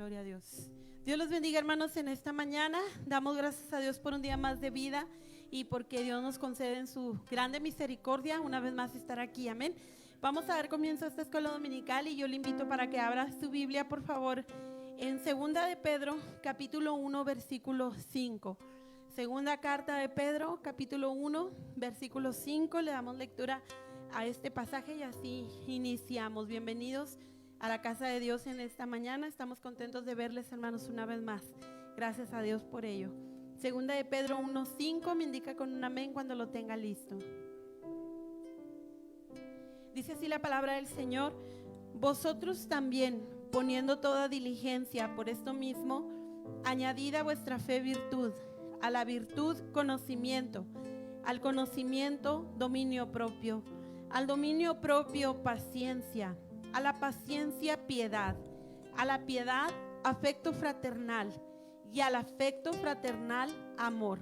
Gloria a Dios. Dios los bendiga, hermanos, en esta mañana. Damos gracias a Dios por un día más de vida y porque Dios nos concede en su grande misericordia una vez más estar aquí. Amén. Vamos a dar comienzo a esta escuela dominical y yo le invito para que abra su Biblia, por favor, en Segunda de Pedro, capítulo 1, versículo 5. Segunda carta de Pedro, capítulo 1, versículo 5. Le damos lectura a este pasaje y así iniciamos. Bienvenidos a la casa de Dios en esta mañana. Estamos contentos de verles, hermanos, una vez más. Gracias a Dios por ello. Segunda de Pedro 1:5, me indica con un amén cuando lo tenga listo. Dice así la palabra del Señor: vosotros también, poniendo toda diligencia por esto mismo, añadid a vuestra fe virtud, a la virtud conocimiento, al conocimiento dominio propio, al dominio propio paciencia, a la paciencia piedad, a la piedad afecto fraternal y al afecto fraternal amor.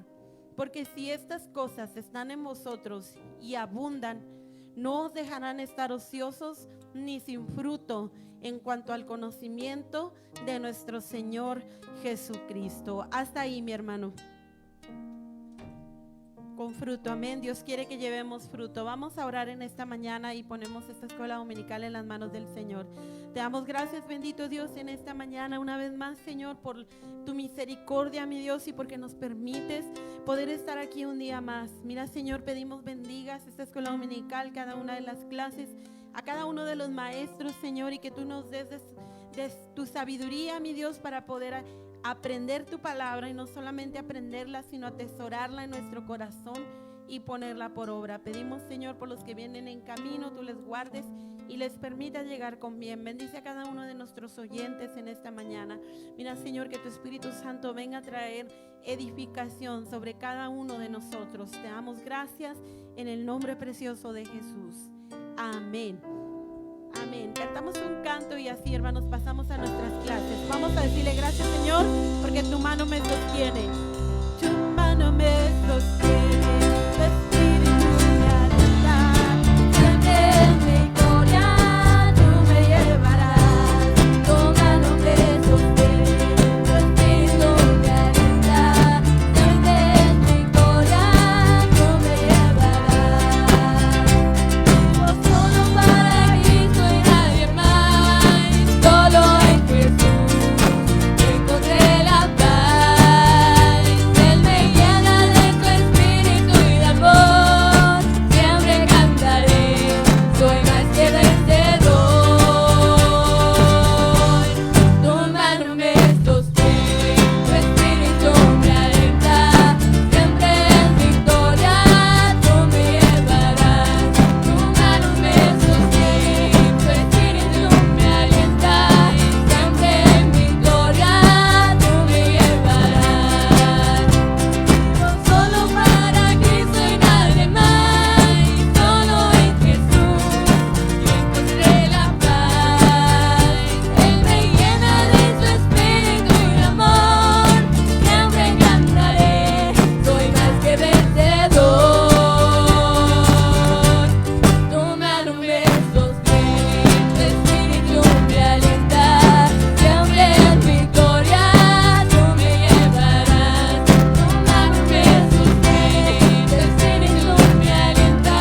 Porque si estas cosas están en vosotros y abundan, no os dejarán estar ociosos ni sin fruto en cuanto al conocimiento de nuestro Señor Jesucristo. Hasta ahí, mi hermano. Con fruto, amén. Dios quiere que llevemos fruto. Vamos a orar en esta mañana y ponemos esta escuela dominical en las manos del Señor. Te damos gracias, bendito Dios, en esta mañana una vez más, Señor, por tu misericordia, mi Dios, y porque nos permites poder estar aquí un día más. Mira, Señor, pedimos bendigas esta escuela dominical, cada una de las clases, a cada uno de los maestros, Señor, y que tú nos des tu sabiduría, mi Dios, para poder aprender tu palabra y no solamente aprenderla, sino atesorarla en nuestro corazón y ponerla por obra. Pedimos, Señor, por los que vienen en camino, tú les guardes y les permitas llegar con bien. Bendice a cada uno de nuestros oyentes en esta mañana. Mira, Señor, que tu Espíritu Santo venga a traer edificación sobre cada uno de nosotros. Te damos gracias en el nombre precioso de Jesús. Amén. Amén. Cantamos un canto y así, hermanos, pasamos a nuestras clases. Vamos a decirle gracias, Señor, porque tu mano me sostiene. Tu mano me sostiene. Tu espíritu me alienta. Siempre en victoria tú me llevarás. Tu mano me sostiene. Tu espíritu me alienta. Siempre en victoria tú me llevarás. Vivo solo para Cristo y nadie más. Solo en Jesús encontré la paz. Él me llena de su espíritu y de amor. Siempre cantaré, soy más que vencedor. Tu mano me sostiene, tu espíritu me alienta. Siempre en victoria tú me llevarás. Tu mano me sostiene, tu espíritu me alienta. Siempre en victoria tú me llevarás. Vivo solo para Cristo y nadie más. Solo en Jesús yo encontré la paz. Él me llena de su espíritu y de amor. Siempre cantaré, soy más que vencedor. Tu mano me sostiene, tu espíritu me alienta. Siempre en victoria tú me llevarás. Tu mano me sostiene, tu espíritu me alienta.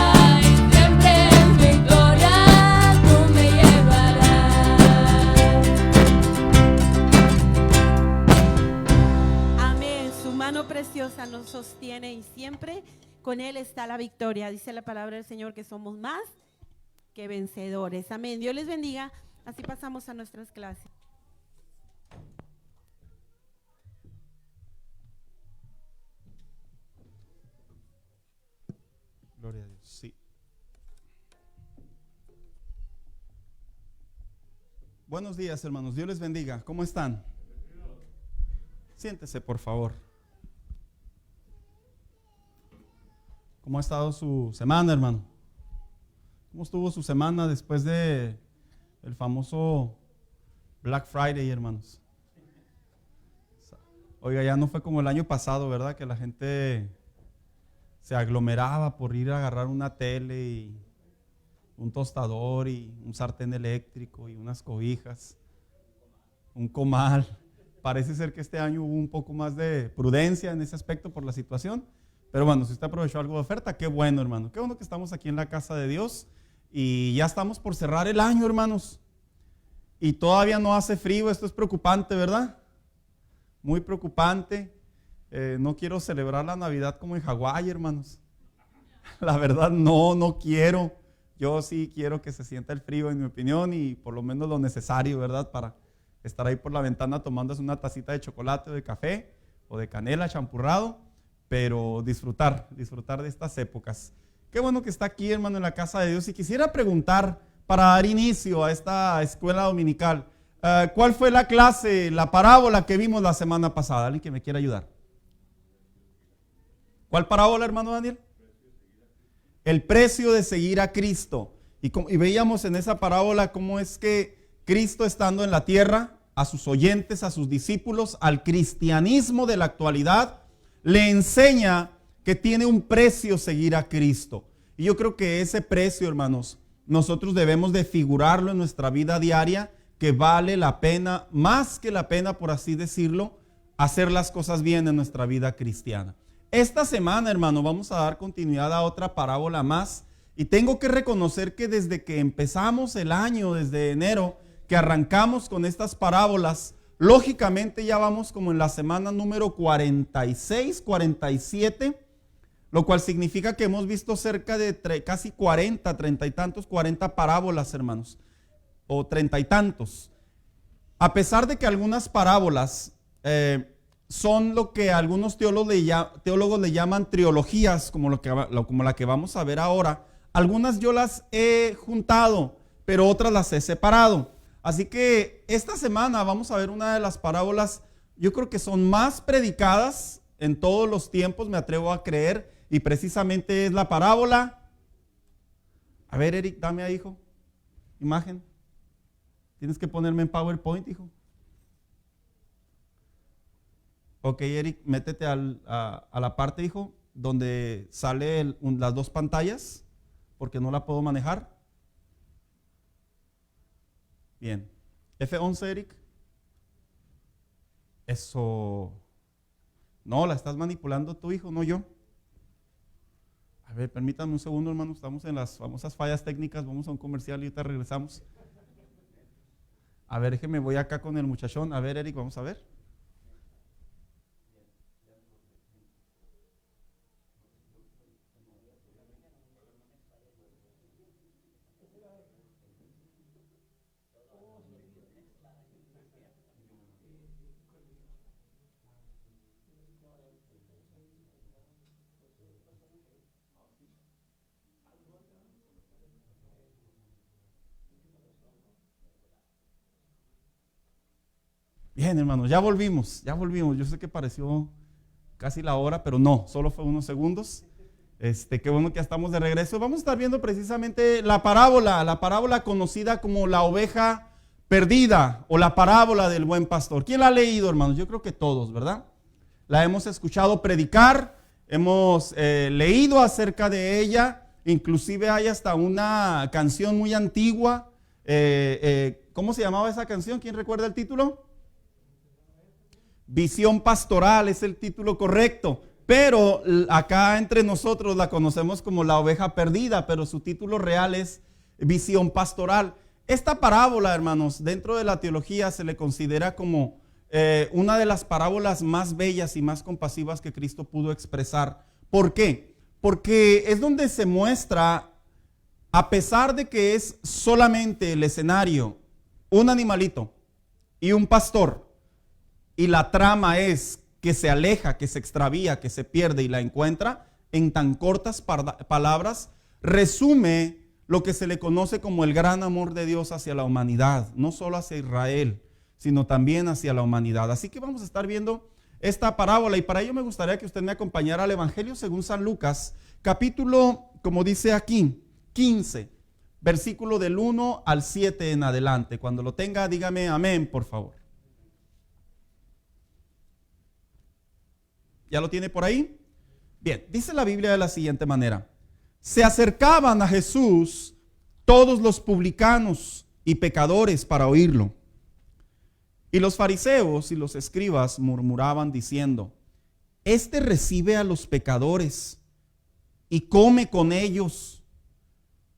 Siempre en victoria tú me llevarás. Amén. Su mano preciosa nos sostiene y siempre con Él está la victoria. Dice la palabra del Señor que somos más que vencedores. Amén. Dios les bendiga. Así pasamos a nuestras clases. Gloria a Dios. Sí. Buenos días, hermanos. Dios les bendiga. ¿Cómo están? Siéntese, por favor. ¿Cómo ha estado su semana, hermano? ¿Cómo estuvo su semana después de el famoso Black Friday, hermanos? Oiga, ya no fue como el año pasado, ¿verdad? Que la gente se aglomeraba por ir a agarrar una tele y un tostador y un sartén eléctrico y unas cobijas. un comal. Parece ser que este año hubo un poco más de prudencia en ese aspecto por la situación. Pero bueno, si usted aprovechó algo de oferta, qué bueno, hermano. Qué bueno que estamos aquí en la casa de Dios y ya estamos por cerrar el año, hermanos. Y todavía no hace frío, esto es preocupante, ¿verdad? Muy preocupante. No quiero celebrar la Navidad como en Hawái, hermanos. La verdad, no quiero. Yo sí quiero que se sienta el frío, en mi opinión, y por lo menos lo necesario, ¿verdad? Para estar ahí por la ventana tomándose una tacita de chocolate o de café o de canela champurrado, pero disfrutar de estas épocas. Qué bueno que está aquí, hermano, en la casa de Dios. Y quisiera preguntar, para dar inicio a esta escuela dominical, ¿cuál fue la clase, la parábola que vimos la semana pasada? ¿Alguien que me quiera ayudar? ¿Cuál parábola, hermano Daniel? El precio de seguir a Cristo. Y veíamos en esa parábola cómo es que Cristo, estando en la tierra, a sus oyentes, a sus discípulos, al cristianismo de la actualidad, le enseña que tiene un precio seguir a Cristo. Y yo creo que ese precio, hermanos, nosotros debemos de figurarlo en nuestra vida diaria, que vale la pena, más que la pena, por así decirlo, hacer las cosas bien en nuestra vida cristiana. Esta semana, hermano, vamos a dar continuidad a otra parábola más. Y tengo que reconocer que desde que empezamos el año, desde enero, que arrancamos con estas parábolas, lógicamente ya vamos como en la semana número 46, 47, lo cual significa que hemos visto cerca de casi 40, 30 y tantos, 40 parábolas, hermanos, o 30 y tantos. A pesar de que algunas parábolas son lo que algunos teólogos le llaman trilogías, como la que vamos a ver ahora, algunas yo las he juntado, pero otras las he separado. Así que esta semana vamos a ver una de las parábolas, yo creo que son más predicadas en todos los tiempos, me atrevo a creer, y precisamente es la parábola. A ver, Eric, dame ahí, hijo, imagen. Tienes que ponerme en PowerPoint, hijo. Ok, Eric, métete a la parte, hijo, donde sale las dos pantallas, porque no la puedo manejar. Bien. F11, Eric. Eso. No, la estás manipulando tú, hijo, no yo. A ver, permítanme un segundo, hermano. Estamos en las famosas fallas técnicas. Vamos a un comercial y ahorita regresamos. A ver, déjeme, voy acá con el muchachón. A ver, Eric, vamos a ver. Bien, hermanos, ya volvimos. Yo sé que pareció casi la hora, pero no, solo fue unos segundos. Qué bueno que ya estamos de regreso. Vamos a estar viendo precisamente la parábola conocida como la oveja perdida o la parábola del buen pastor. ¿Quién la ha leído, hermanos? Yo creo que todos, ¿verdad? La hemos escuchado predicar, hemos leído acerca de ella, inclusive hay hasta una canción muy antigua. ¿Cómo se llamaba esa canción? ¿Quién recuerda el título? Visión pastoral es el título correcto, pero acá entre nosotros la conocemos como la oveja perdida, pero su título real es Visión pastoral. Esta parábola, hermanos, dentro de la teología se le considera como una de las parábolas más bellas y más compasivas que Cristo pudo expresar. ¿Por qué? Porque es donde se muestra, a pesar de que es solamente el escenario, un animalito y un pastor, y la trama es que se aleja, que se extravía, que se pierde y la encuentra, en tan cortas palabras, resume lo que se le conoce como el gran amor de Dios hacia la humanidad, no solo hacia Israel, sino también hacia la humanidad. Así que vamos a estar viendo esta parábola y para ello me gustaría que usted me acompañara al Evangelio según San Lucas, capítulo, como dice aquí, 15, versículo del 1 al 7 en adelante. Cuando lo tenga, dígame amén, por favor. ¿Ya lo tiene por ahí? Bien, dice la Biblia de la siguiente manera. Se acercaban a Jesús todos los publicanos y pecadores para oírlo. Y los fariseos y los escribas murmuraban diciendo: este recibe a los pecadores y come con ellos.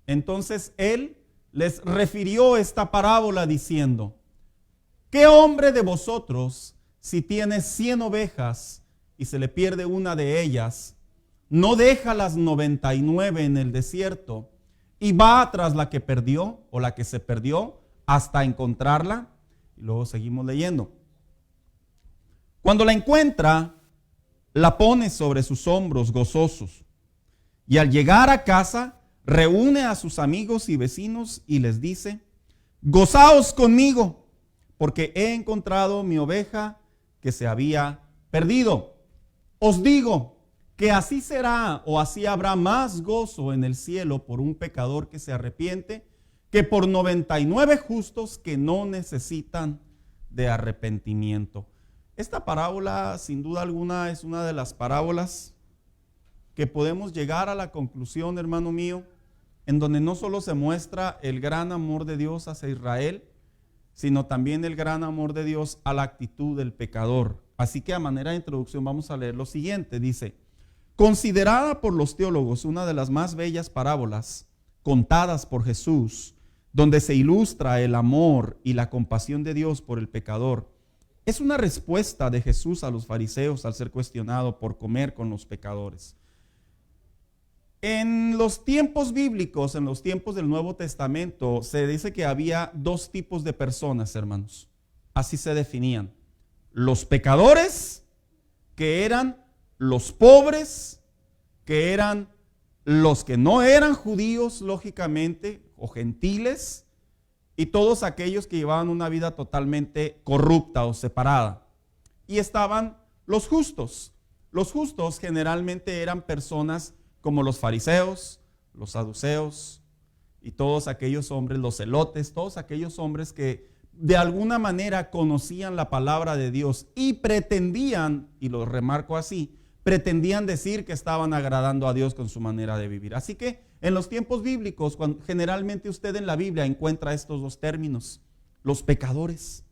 Entonces él les refirió esta parábola diciendo: ¿qué hombre de vosotros, si tiene 100 ovejas y se le pierde una de ellas, no deja las 99 en el desierto y va tras la que perdió o la que se perdió hasta encontrarla? Y luego seguimos leyendo. Cuando la encuentra, la pone sobre sus hombros gozosos, y al llegar a casa reúne a sus amigos y vecinos y les dice: gozaos conmigo, porque he encontrado mi oveja que se había perdido. Os digo que así será, o así habrá más gozo en el cielo por un pecador que se arrepiente que por 99 justos que no necesitan de arrepentimiento. Esta parábola, sin duda alguna, es una de las parábolas que podemos llegar a la conclusión, hermano mío, en donde no solo se muestra el gran amor de Dios hacia Israel, sino también el gran amor de Dios a la actitud del pecador. Así que a manera de introducción vamos a leer lo siguiente. Dice: considerada por los teólogos una de las más bellas parábolas contadas por Jesús, donde se ilustra el amor y la compasión de Dios por el pecador, es una respuesta de Jesús a los fariseos al ser cuestionado por comer con los pecadores. En los tiempos bíblicos, en los tiempos del Nuevo Testamento, se dice que había dos tipos de personas, hermanos. Así se definían: los pecadores, que eran los pobres, que eran los que no eran judíos, lógicamente, o gentiles, y todos aquellos que llevaban una vida totalmente corrupta o separada. Y estaban los justos. Los justos generalmente eran personas como los fariseos, los saduceos y todos aquellos hombres, los celotes, todos aquellos hombres que de alguna manera conocían la palabra de Dios y pretendían, y lo remarco así, pretendían decir que estaban agradando a Dios con su manera de vivir. Así que en los tiempos bíblicos, generalmente usted en la Biblia encuentra estos dos términos: los pecadores.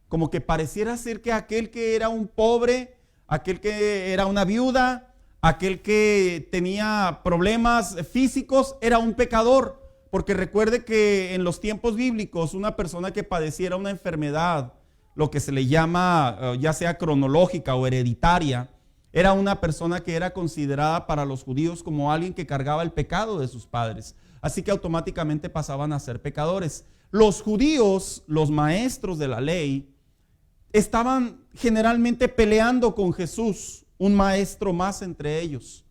Como que pareciera ser que aquel que era un pobre, aquel que era una viuda, aquel que tenía problemas físicos, era un pecador. Porque recuerde que en los tiempos bíblicos una persona que padeciera una enfermedad, lo que se le llama ya sea cronológica o hereditaria, era una persona que era considerada para los judíos como alguien que cargaba el pecado de sus padres. Así que automáticamente pasaban a ser pecadores. Los judíos, los maestros de la ley, estaban generalmente peleando con Jesús, un maestro más entre ellos.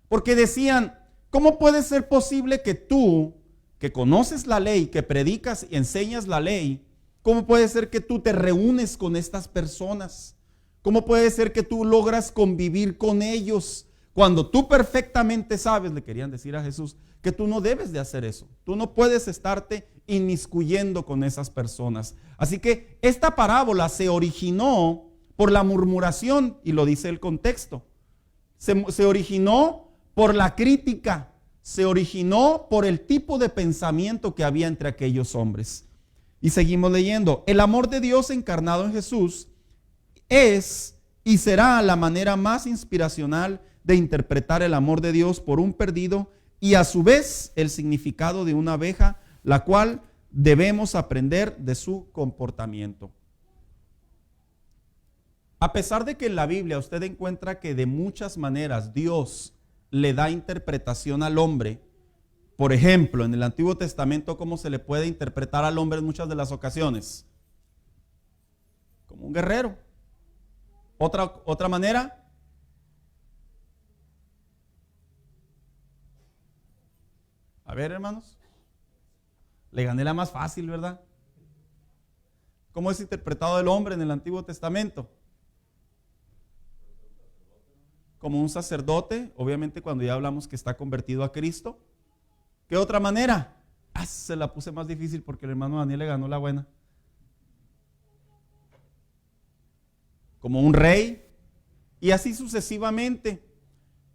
Porque decían: ¿cómo puede ser posible que tú, que conoces la ley, que predicas y enseñas la ley, cómo puede ser que tú te reúnes con estas personas? ¿Cómo puede ser que tú logras convivir con ellos cuando tú perfectamente sabes, le querían decir a Jesús, que tú no debes de hacer eso? Tú no puedes estarte inmiscuyendo con esas personas. Así que esta parábola se originó por la murmuración, y lo dice el contexto. Se originó por la crítica, se originó por el tipo de pensamiento que había entre aquellos hombres. Y seguimos leyendo: el amor de Dios encarnado en Jesús es y será la manera más inspiracional de interpretar el amor de Dios por un perdido y a su vez el significado de una oveja, la cual debemos aprender de su comportamiento. A pesar de que en la Biblia usted encuentra que de muchas maneras Dios le da interpretación al hombre, por ejemplo, en el Antiguo Testamento, ¿cómo se le puede interpretar al hombre en muchas de las ocasiones? Como un guerrero. Otra manera, a ver, hermanos, le gané la más fácil, ¿verdad? ¿Cómo es interpretado el hombre en el Antiguo Testamento? Como un sacerdote, obviamente cuando ya hablamos que está convertido a Cristo. ¿Qué otra manera? Se la puse más difícil porque el hermano Daniel le ganó la buena. Como un rey, y así sucesivamente.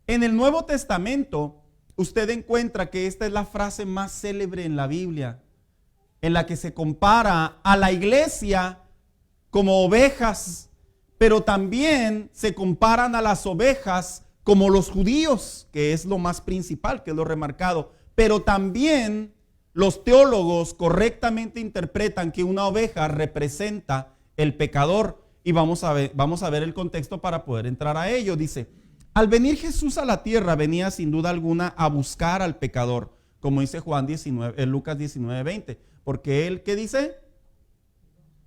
En el Nuevo Testamento, usted encuentra que esta es la frase más célebre en la Biblia, en la que se compara a la iglesia como ovejas, pero también se comparan a las ovejas como los judíos, que es lo más principal, que es lo remarcado. Pero también los teólogos correctamente interpretan que una oveja representa el pecador. Y vamos a ver el contexto para poder entrar a ello. Dice, al venir Jesús a la tierra, venía sin duda alguna a buscar al pecador, como dice Lucas 19:20. Porque él, ¿qué dice?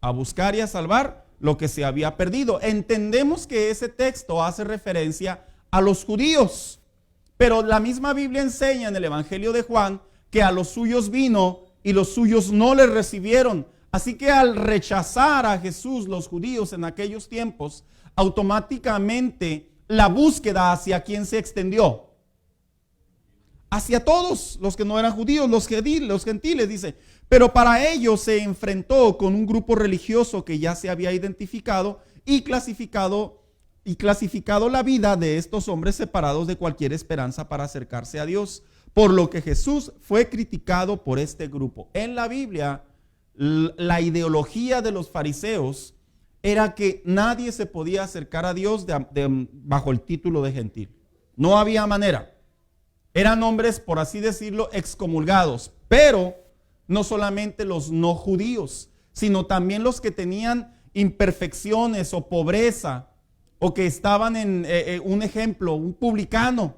A buscar y a salvar lo que se había perdido. Entendemos que ese texto hace referencia a los judíos, pero la misma Biblia enseña en el Evangelio de Juan que a los suyos vino y los suyos no le recibieron. Así que al rechazar a Jesús los judíos en aquellos tiempos, automáticamente la búsqueda hacia quién se extendió. Hacia todos los que no eran judíos, los gentiles, dice. Pero para ellos se enfrentó con un grupo religioso que ya se había identificado y clasificado la vida de estos hombres separados de cualquier esperanza para acercarse a Dios. Por lo que Jesús fue criticado por este grupo. En la Biblia, la ideología de los fariseos era que nadie se podía acercar a Dios bajo el título de gentil. No había manera. Eran hombres, por así decirlo, excomulgados. Pero no solamente los no judíos, sino también los que tenían imperfecciones o pobreza, o que estaban en un ejemplo, un publicano.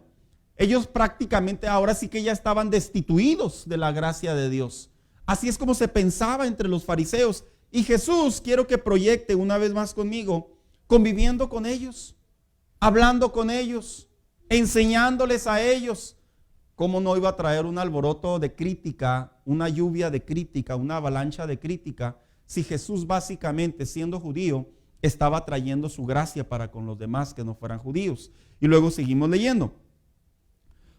Ellos prácticamente ahora sí que ya estaban destituidos de la gracia de Dios. Así es como se pensaba entre los fariseos. Y Jesús, quiero que proyecte una vez más conmigo, conviviendo con ellos, hablando con ellos, enseñándoles a ellos. ¿Cómo no iba a traer un alboroto de crítica, una lluvia de crítica, una avalancha de crítica, si Jesús básicamente, siendo judío, estaba trayendo su gracia para con los demás que no fueran judíos? Y luego seguimos leyendo.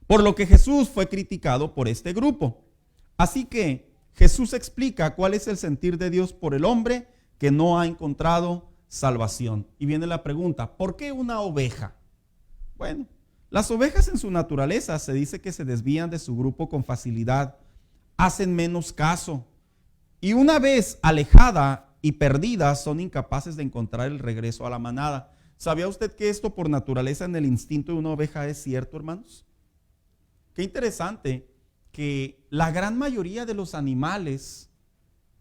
Por lo que Jesús fue criticado por este grupo. Así que Jesús explica cuál es el sentir de Dios por el hombre que no ha encontrado salvación. Y viene la pregunta, ¿por qué una oveja? Bueno, las ovejas en su naturaleza se dice que se desvían de su grupo con facilidad, hacen menos caso y una vez alejada y perdida son incapaces de encontrar el regreso a la manada. ¿Sabía usted que esto por naturaleza en el instinto de una oveja es cierto, hermanos? Qué interesante que la gran mayoría de los animales,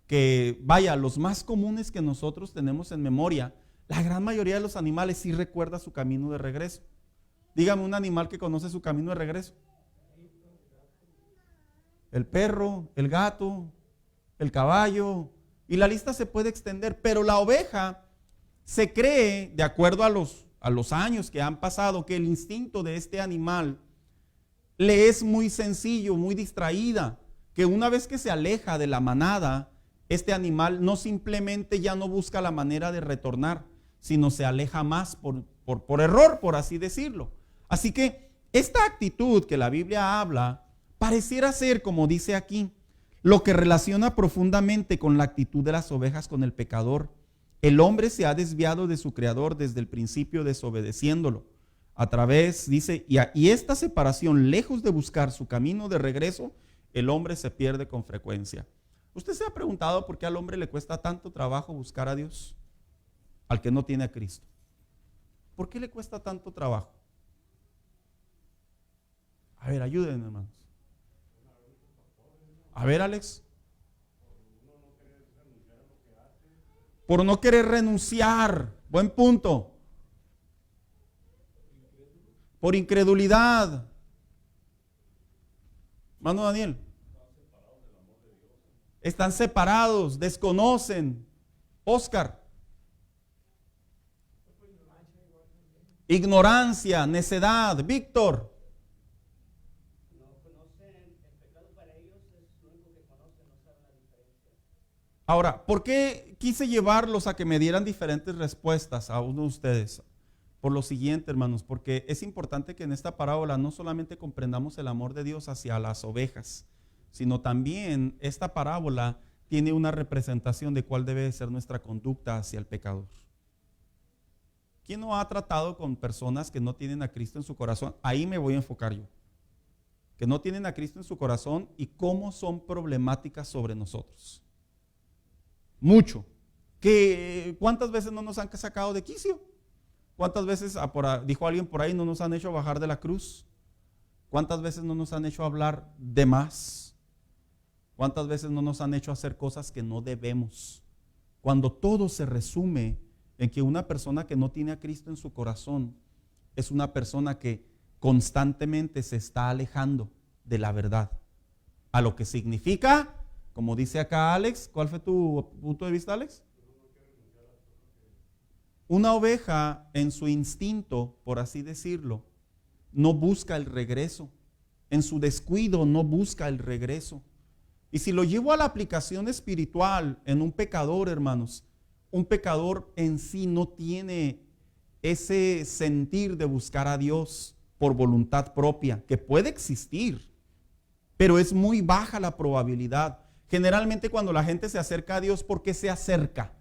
los más comunes que nosotros tenemos en memoria, la gran mayoría de los animales sí recuerda su camino de regreso. Dígame un animal que conoce su camino de regreso. El perro, el gato, el caballo, y la lista se puede extender, pero la oveja se cree, de acuerdo a los años que han pasado, que el instinto de este animal le es muy sencillo, muy distraída, que una vez que se aleja de la manada, este animal no simplemente ya no busca la manera de retornar, sino se aleja más por error, por así decirlo. Así que esta actitud que la Biblia habla pareciera ser, como dice aquí, lo que relaciona profundamente con la actitud de las ovejas con el pecador. El hombre se ha desviado de su Creador desde el principio, desobedeciéndolo. A través, dice, y esta separación, lejos de buscar su camino de regreso, el hombre se pierde con frecuencia. ¿Usted se ha preguntado por qué al hombre le cuesta tanto trabajo buscar a Dios? Al que no tiene a Cristo. ¿Por qué le cuesta tanto trabajo? A ver, ayúdenme, hermanos. A ver, Alex. Por no querer renunciar. Buen punto. Por incredulidad. Hermano Daniel. Están separados, desconocen. Oscar. Ignorancia, necedad. Víctor. Ahora, ¿por qué quise llevarlos a que me dieran diferentes respuestas a uno de ustedes? Por lo siguiente, hermanos, porque es importante que en esta parábola no solamente comprendamos el amor de Dios hacia las ovejas, sino también esta parábola tiene una representación de cuál debe ser nuestra conducta hacia el pecador. ¿Quién no ha tratado con personas que no tienen a Cristo en su corazón? Ahí me voy a enfocar yo. Que no tienen a Cristo en su corazón y cómo son problemáticas sobre nosotros. Mucho. que ¿cuántas veces no nos han sacado de quicio? ¿Cuántas veces, dijo alguien por ahí, no nos han hecho bajar de la cruz? ¿Cuántas veces no nos han hecho hablar de más? ¿Cuántas veces no nos han hecho hacer cosas que no debemos? Cuando todo se resume en que una persona que no tiene a Cristo en su corazón es una persona que constantemente se está alejando de la verdad. A lo que significa, como dice acá Alex, ¿cuál fue tu punto de vista, Alex? Una oveja en su instinto, por así decirlo, no busca el regreso. En su descuido no busca el regreso. Y si lo llevo a la aplicación espiritual en un pecador, hermanos, un pecador en sí no tiene ese sentir de buscar a Dios por voluntad propia, que puede existir, pero es muy baja la probabilidad. Generalmente cuando la gente se acerca a Dios, ¿por qué se acerca?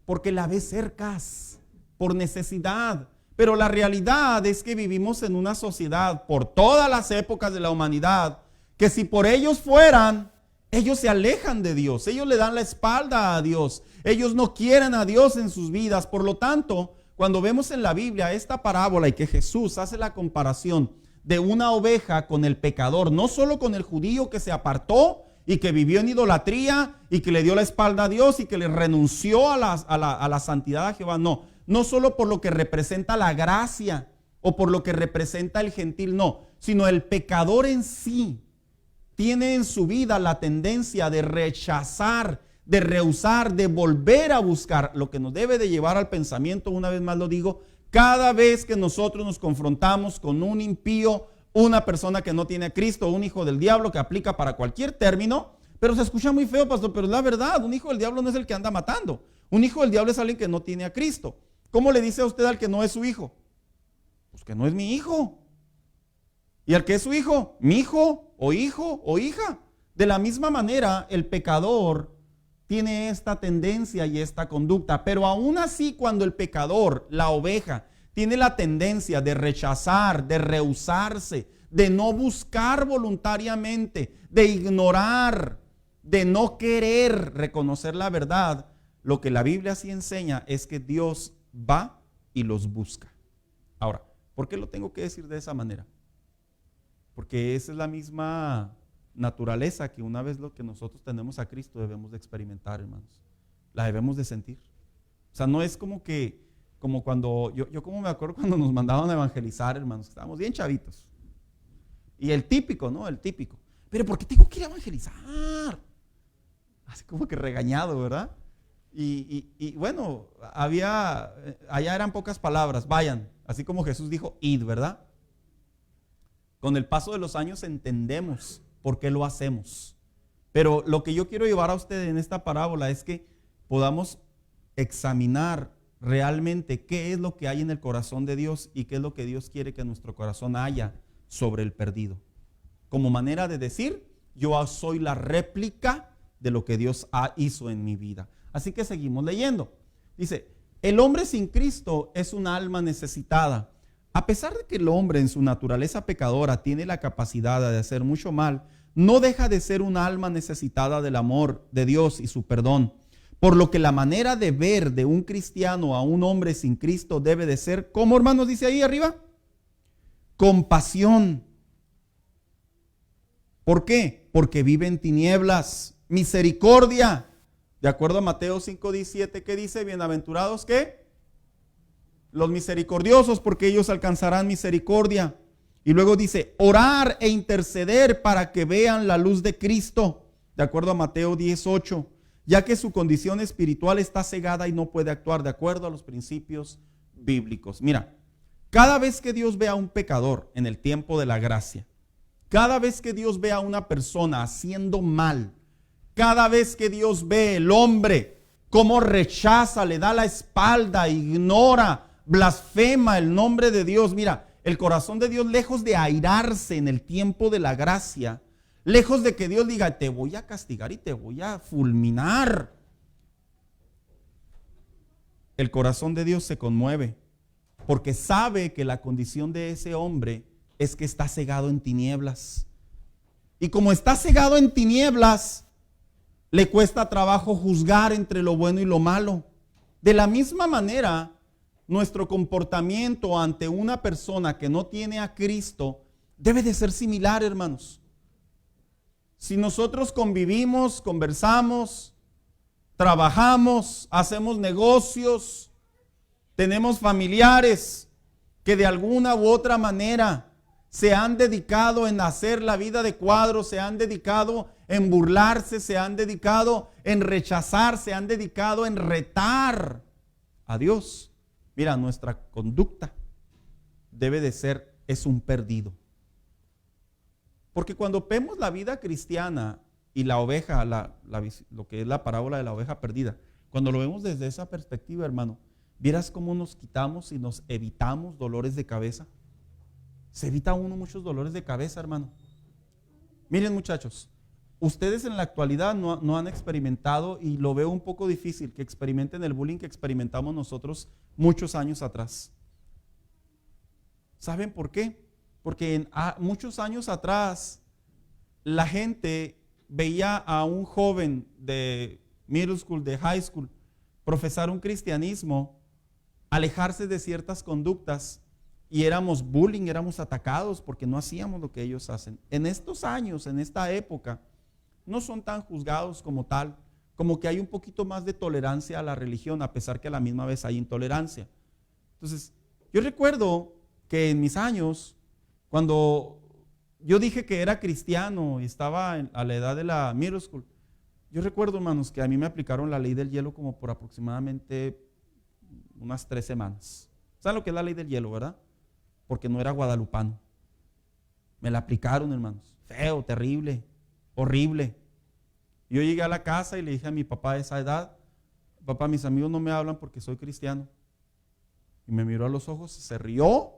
Porque la ve cercas, por necesidad. Pero la realidad es que vivimos en una sociedad, por todas las épocas de la humanidad, que si por ellos fueran, ellos se alejan de Dios, ellos le dan la espalda a Dios, ellos no quieren a Dios en sus vidas. Por lo tanto, cuando vemos en la Biblia esta parábola y que Jesús hace la comparación de una oveja con el pecador, no solo con el judío que se apartó y que vivió en idolatría y que le dio la espalda a Dios y que le renunció a la santidad a Jehová, no solo por lo que representa la gracia o por lo que representa el gentil, no, sino el pecador en sí tiene en su vida la tendencia de rechazar, de rehusar, de volver a buscar, lo que nos debe de llevar al pensamiento, una vez más lo digo, cada vez que nosotros nos confrontamos con un impío, una persona que no tiene a Cristo, un hijo del diablo, que aplica para cualquier término, pero se escucha muy feo, pastor, pero es la verdad, un hijo del diablo no es el que anda matando, un hijo del diablo es alguien que no tiene a Cristo. ¿Cómo le dice a usted al que no es su hijo? Pues que no es mi hijo. ¿Y al que es su hijo? Mi hijo o hija. De la misma manera, el pecador tiene esta tendencia y esta conducta, pero aún así cuando el pecador, la oveja, tiene la tendencia de rechazar, de rehusarse, de no buscar voluntariamente, de ignorar, de no querer reconocer la verdad, lo que la Biblia sí enseña es que Dios va y los busca. Ahora, ¿por qué lo tengo que decir de esa manera? Porque esa es la misma naturaleza que una vez lo que nosotros tenemos a Cristo debemos de experimentar, hermanos. La debemos de sentir. O sea, no es como cuando, yo como me acuerdo cuando nos mandaban a evangelizar, hermanos, estábamos bien chavitos. Y el típico, ¿no? El típico. Pero ¿por qué tengo que ir a evangelizar? Así como que regañado, ¿verdad? Y bueno, allá eran pocas palabras, vayan, así como Jesús dijo, id, ¿verdad? Con el paso de los años entendemos por qué lo hacemos. Pero lo que yo quiero llevar a ustedes en esta parábola es que podamos examinar realmente qué es lo que hay en el corazón de Dios y qué es lo que Dios quiere que nuestro corazón haya sobre el perdido. Como manera de decir, yo soy la réplica de lo que Dios hizo en mi vida. Así que seguimos leyendo. Dice, el hombre sin Cristo es un alma necesitada. A pesar de que el hombre en su naturaleza pecadora tiene la capacidad de hacer mucho mal, no deja de ser un alma necesitada del amor de Dios y su perdón. Por lo que la manera de ver de un cristiano a un hombre sin Cristo debe de ser, ¿cómo, hermanos, dice ahí arriba? Compasión. ¿Por qué? Porque vive en tinieblas. Misericordia. De acuerdo a Mateo 5:17, ¿qué dice? Bienaventurados, ¿qué? Los misericordiosos, porque ellos alcanzarán misericordia. Y luego dice, orar e interceder para que vean la luz de Cristo. De acuerdo a Mateo 10:8. Ya que su condición espiritual está cegada y no puede actuar de acuerdo a los principios bíblicos. Mira, cada vez que Dios ve a un pecador en el tiempo de la gracia, cada vez que Dios ve a una persona haciendo mal, cada vez que Dios ve el hombre cómo rechaza, le da la espalda, ignora, blasfema el nombre de Dios, mira, el corazón de Dios, lejos de airarse en el tiempo de la gracia, lejos de que Dios diga, te voy a castigar y te voy a fulminar, el corazón de Dios se conmueve porque sabe que la condición de ese hombre es que está cegado en tinieblas. Y como está cegado en tinieblas, Le cuesta trabajo juzgar entre lo bueno y lo malo. De la misma manera, nuestro comportamiento ante una persona que no tiene a Cristo debe de ser similar, hermanos. Si nosotros convivimos, conversamos, trabajamos, hacemos negocios, tenemos familiares que de alguna u otra manera se han dedicado en hacer la vida de cuadros, se han dedicado en burlarse, se han dedicado en rechazar, se han dedicado en retar a Dios. Mira, nuestra conducta debe de ser, es un perdido. Porque cuando vemos la vida cristiana y la oveja, lo que es la parábola de la oveja perdida, cuando lo vemos desde esa perspectiva, hermano, ¿vieras cómo nos quitamos y nos evitamos dolores de cabeza? Se evita uno muchos dolores de cabeza, hermano. Miren, muchachos, ustedes en la actualidad no han experimentado, y lo veo un poco difícil, que experimenten el bullying que experimentamos nosotros muchos años atrás. ¿Saben por qué? Porque muchos años atrás la gente veía a un joven de middle school, de high school, profesar un cristianismo, alejarse de ciertas conductas, y éramos bullying, éramos atacados porque no hacíamos lo que ellos hacen. En estos años, en esta época, no son tan juzgados como tal, como que hay un poquito más de tolerancia a la religión, a pesar que a la misma vez hay intolerancia. Entonces, yo recuerdo que en mis años, cuando yo dije que era cristiano y estaba a la edad de la middle school, yo recuerdo, hermanos, que a mí me aplicaron la ley del hielo como por aproximadamente unas 3 semanas. ¿Saben lo que es la ley del hielo, verdad? Porque no era guadalupano. Me la aplicaron, hermanos. Feo, terrible, horrible. Yo llegué a la casa y le dije a mi papá a esa edad: papá, mis amigos no me hablan porque soy cristiano. Y me miró a los ojos, se rió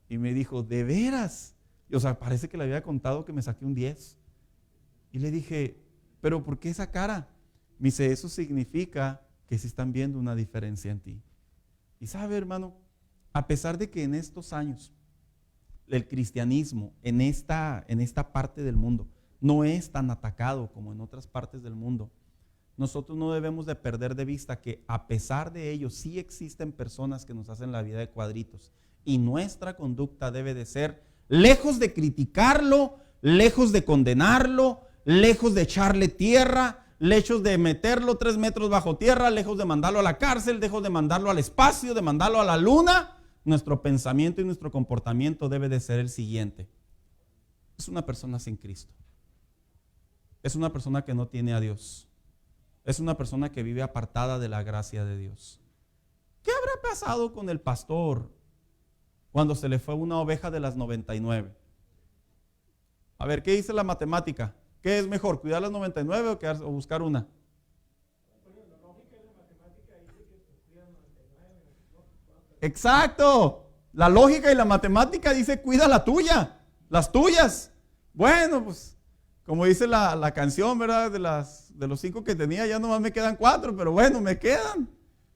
y me dijo: ¿de veras? Y, o sea, parece que le había contado que me saqué un 10. Y le dije: ¿pero por qué esa cara? Me dice: eso significa que sí están viendo una diferencia en ti. Y sabe, hermano, a pesar de que en estos años el cristianismo en esta parte del mundo no es tan atacado como en otras partes del mundo, nosotros no debemos de perder de vista que a pesar de ello sí existen personas que nos hacen la vida de cuadritos, y nuestra conducta debe de ser, lejos de criticarlo, lejos de condenarlo, lejos de echarle tierra, lejos de meterlo 3 metros bajo tierra, lejos de mandarlo a la cárcel, lejos de mandarlo al espacio, de mandarlo a la luna, nuestro pensamiento y nuestro comportamiento debe de ser el siguiente: es una persona sin Cristo, es una persona que no tiene a Dios, es una persona que vive apartada de la gracia de Dios. ¿Qué habrá pasado con el pastor cuando se le fue una oveja de las 99? A ver, ¿qué dice la matemática? ¿Qué es mejor, cuidar las 99 o buscar una? Exacto, la lógica y la matemática dice: cuida la tuya, las tuyas. Bueno, pues como dice la canción, ¿verdad? De los 5 que tenía, ya nomás me quedan 4, pero bueno, me quedan.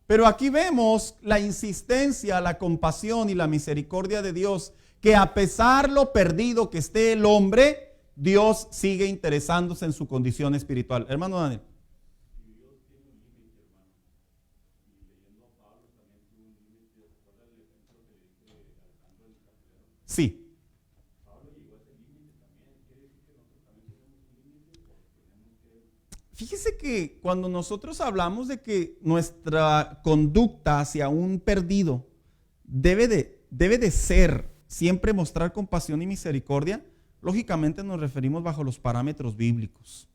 Pero aquí vemos la insistencia, la compasión y la misericordia de Dios, que a pesar lo perdido que esté el hombre, Dios sigue interesándose en su condición espiritual. Hermano Daniel. Sí. Fíjese que cuando nosotros hablamos de que nuestra conducta hacia un perdido debe de ser siempre mostrar compasión y misericordia, lógicamente nos referimos bajo los parámetros bíblicos.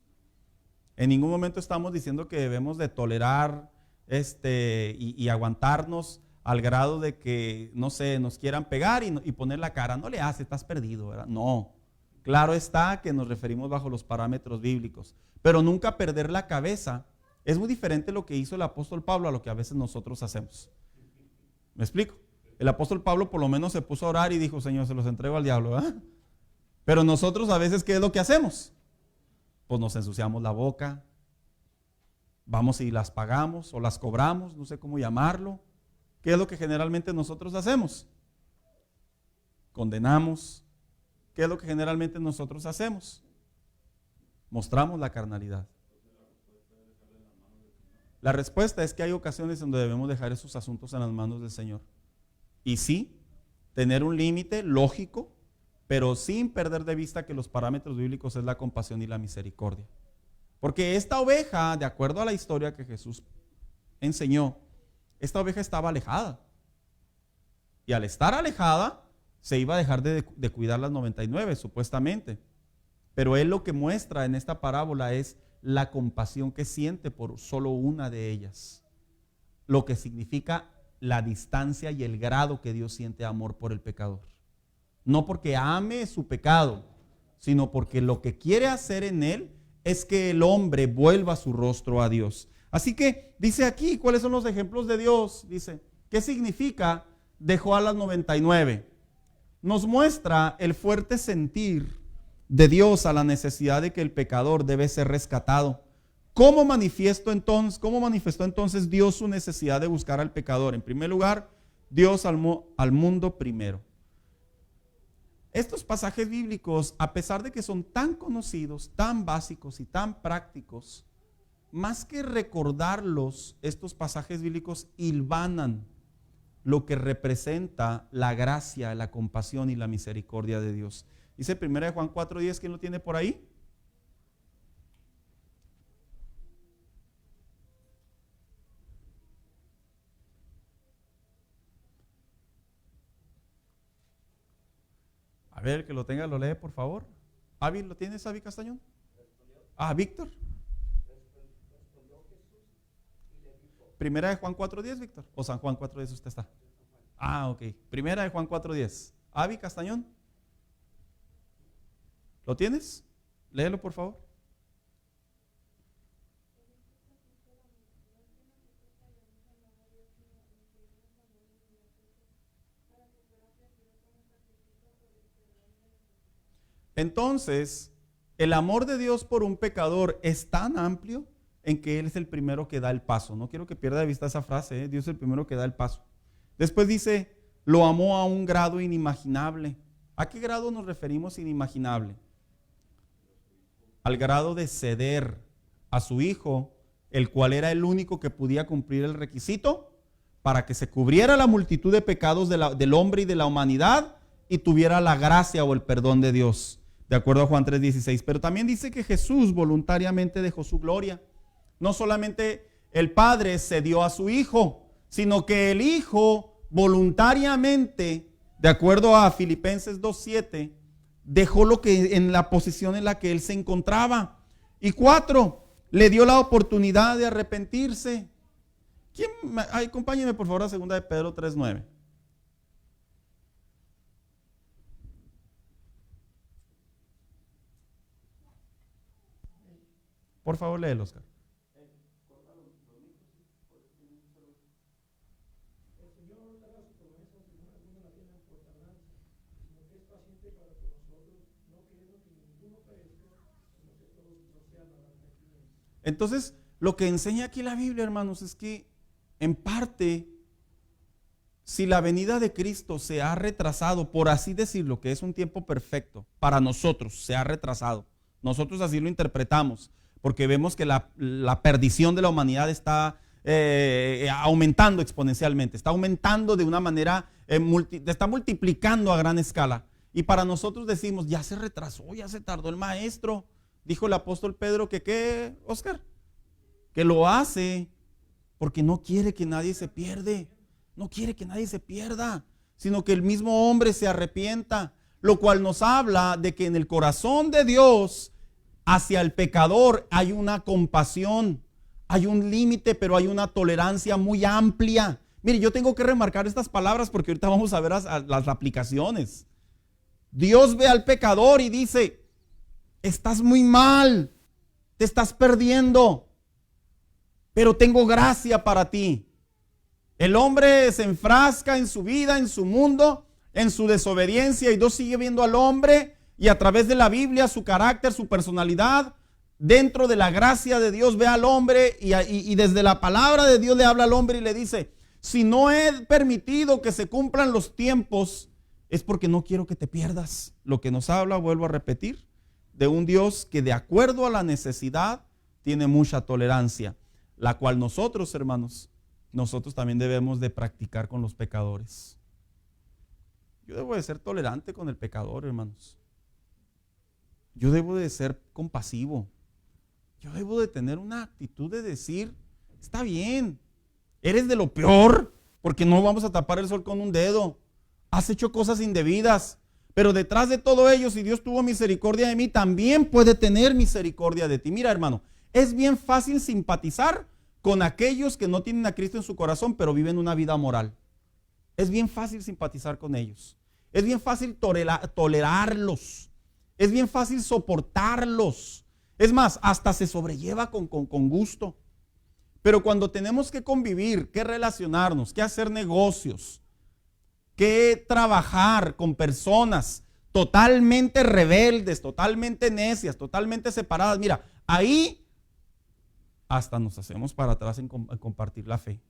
En ningún momento estamos diciendo que debemos de tolerar y aguantarnos al grado de que, no sé, nos quieran pegar y poner la cara. No le hace, estás perdido, ¿verdad? No. Claro está que nos referimos bajo los parámetros bíblicos, pero nunca perder la cabeza. Es muy diferente lo que hizo el apóstol Pablo a lo que a veces nosotros hacemos. ¿Me explico? El apóstol Pablo por lo menos se puso a orar y dijo: Señor, se los entrego al diablo, ¿verdad? Pero nosotros a veces, ¿qué es lo que hacemos? Pues nos ensuciamos la boca, vamos y las pagamos o las cobramos, no sé cómo llamarlo. ¿Qué es lo que generalmente nosotros hacemos? Condenamos. ¿Qué es lo que generalmente nosotros hacemos? Mostramos la carnalidad. La respuesta es que hay ocasiones donde debemos dejar esos asuntos en las manos del Señor. Y sí, tener un límite lógico, pero sin perder de vista que los parámetros bíblicos es la compasión y la misericordia. Porque esta oveja, de acuerdo a la historia que Jesús enseñó, esta oveja estaba alejada. Y al estar alejada, se iba a dejar de cuidar las 99, supuestamente. Pero él lo que muestra en esta parábola es la compasión que siente por solo una de ellas. Lo que significa la distancia y el grado que Dios siente amor por el pecador. No porque ame su pecado, sino porque lo que quiere hacer en él es que el hombre vuelva su rostro a Dios. Así que dice aquí, ¿cuáles son los ejemplos de Dios? Dice, ¿qué significa dejó a las 99? Nos muestra el fuerte sentir de Dios a la necesidad de que el pecador debe ser rescatado. ¿Cómo manifestó entonces Dios su necesidad de buscar al pecador? En primer lugar, Dios al mundo primero. Estos pasajes bíblicos, a pesar de que son tan conocidos, tan básicos y tan prácticos, más que recordarlos, estos pasajes bíblicos hilvanan lo que representa la gracia, la compasión y la misericordia de Dios. Dice 1 Juan 4:10, ¿quién lo tiene por ahí? A ver, que lo tenga, lo lee, por favor. Avi, ¿lo tienes, Avi Castañón? Víctor. Primera de Juan 4:10, Víctor. O San Juan 4:10 usted está. Ok. Primera de Juan 4:10. Avi Castañón. ¿Lo tienes? Léelo, por favor. Entonces, el amor de Dios por un pecador es tan amplio en que Él es el primero que da el paso. No quiero que pierda de vista esa frase, Dios es el primero que da el paso. Después dice, lo amó a un grado inimaginable. ¿A qué grado nos referimos inimaginable? Al grado de ceder a su Hijo, el cual era el único que podía cumplir el requisito para que se cubriera la multitud de pecados del hombre y de la humanidad y tuviera la gracia o el perdón de Dios, de acuerdo a Juan 3:16. Pero también dice que Jesús voluntariamente dejó su gloria. No solamente el Padre cedió a su Hijo, sino que el Hijo voluntariamente, de acuerdo a Filipenses 2:7, dejó lo que en la posición en la que él se encontraba. Y 4, le dio la oportunidad de arrepentirse. Acompáñeme por favor a 2 de Pedro 3:9. Por favor, léelo, Oscar. Entonces, lo que enseña aquí la Biblia, hermanos, es que en parte, si la venida de Cristo se ha retrasado, por así decirlo, que es un tiempo perfecto para nosotros, se ha retrasado. Nosotros así lo interpretamos, porque vemos que la perdición de la humanidad está aumentando exponencialmente, está aumentando de una manera, está multiplicando a gran escala. Y para nosotros decimos, ya se retrasó, ya se tardó el maestro. Dijo el apóstol Pedro que ¿qué, Oscar? Que lo hace porque no quiere que nadie se pierda. No quiere que nadie se pierda, sino que el mismo hombre se arrepienta. Lo cual nos habla de que en el corazón de Dios hacia el pecador hay una compasión, hay un límite, pero hay una tolerancia muy amplia. Mire, yo tengo que remarcar estas palabras porque ahorita vamos a ver las aplicaciones. Dios ve al pecador y dice, estás muy mal, te estás perdiendo, pero tengo gracia para ti. El hombre se enfrasca en su vida, en su mundo, en su desobediencia, y Dios sigue viendo al hombre y a través de la Biblia su carácter, su personalidad. Dentro de la gracia de Dios ve al hombre y desde la palabra de Dios le habla al hombre y le dice, si no he permitido que se cumplan los tiempos, es porque no quiero que te pierdas. Lo que nos habla, vuelvo a repetir, de un Dios que de acuerdo a la necesidad tiene mucha tolerancia. la cual nosotros, hermanos, nosotros también debemos de practicar con los pecadores. Yo debo de ser tolerante con el pecador, hermanos. Yo debo de ser compasivo. Yo debo de tener una actitud de decir, está bien, eres de lo peor, porque no vamos a tapar el sol con un dedo. Has hecho cosas indebidas, pero detrás de todo ello, si Dios tuvo misericordia de mí, también puede tener misericordia de ti. Mira, hermano, es bien fácil simpatizar con aquellos que no tienen a Cristo en su corazón, pero viven una vida moral. Es bien fácil simpatizar con ellos. Es bien fácil tolerarlos. Es bien fácil soportarlos. Es más, hasta se sobrelleva con gusto. Pero cuando tenemos que convivir, que relacionarnos, que hacer negocios, que trabajar con personas totalmente rebeldes, totalmente necias, totalmente separadas, mira, ahí hasta nos hacemos para atrás en compartir la fe.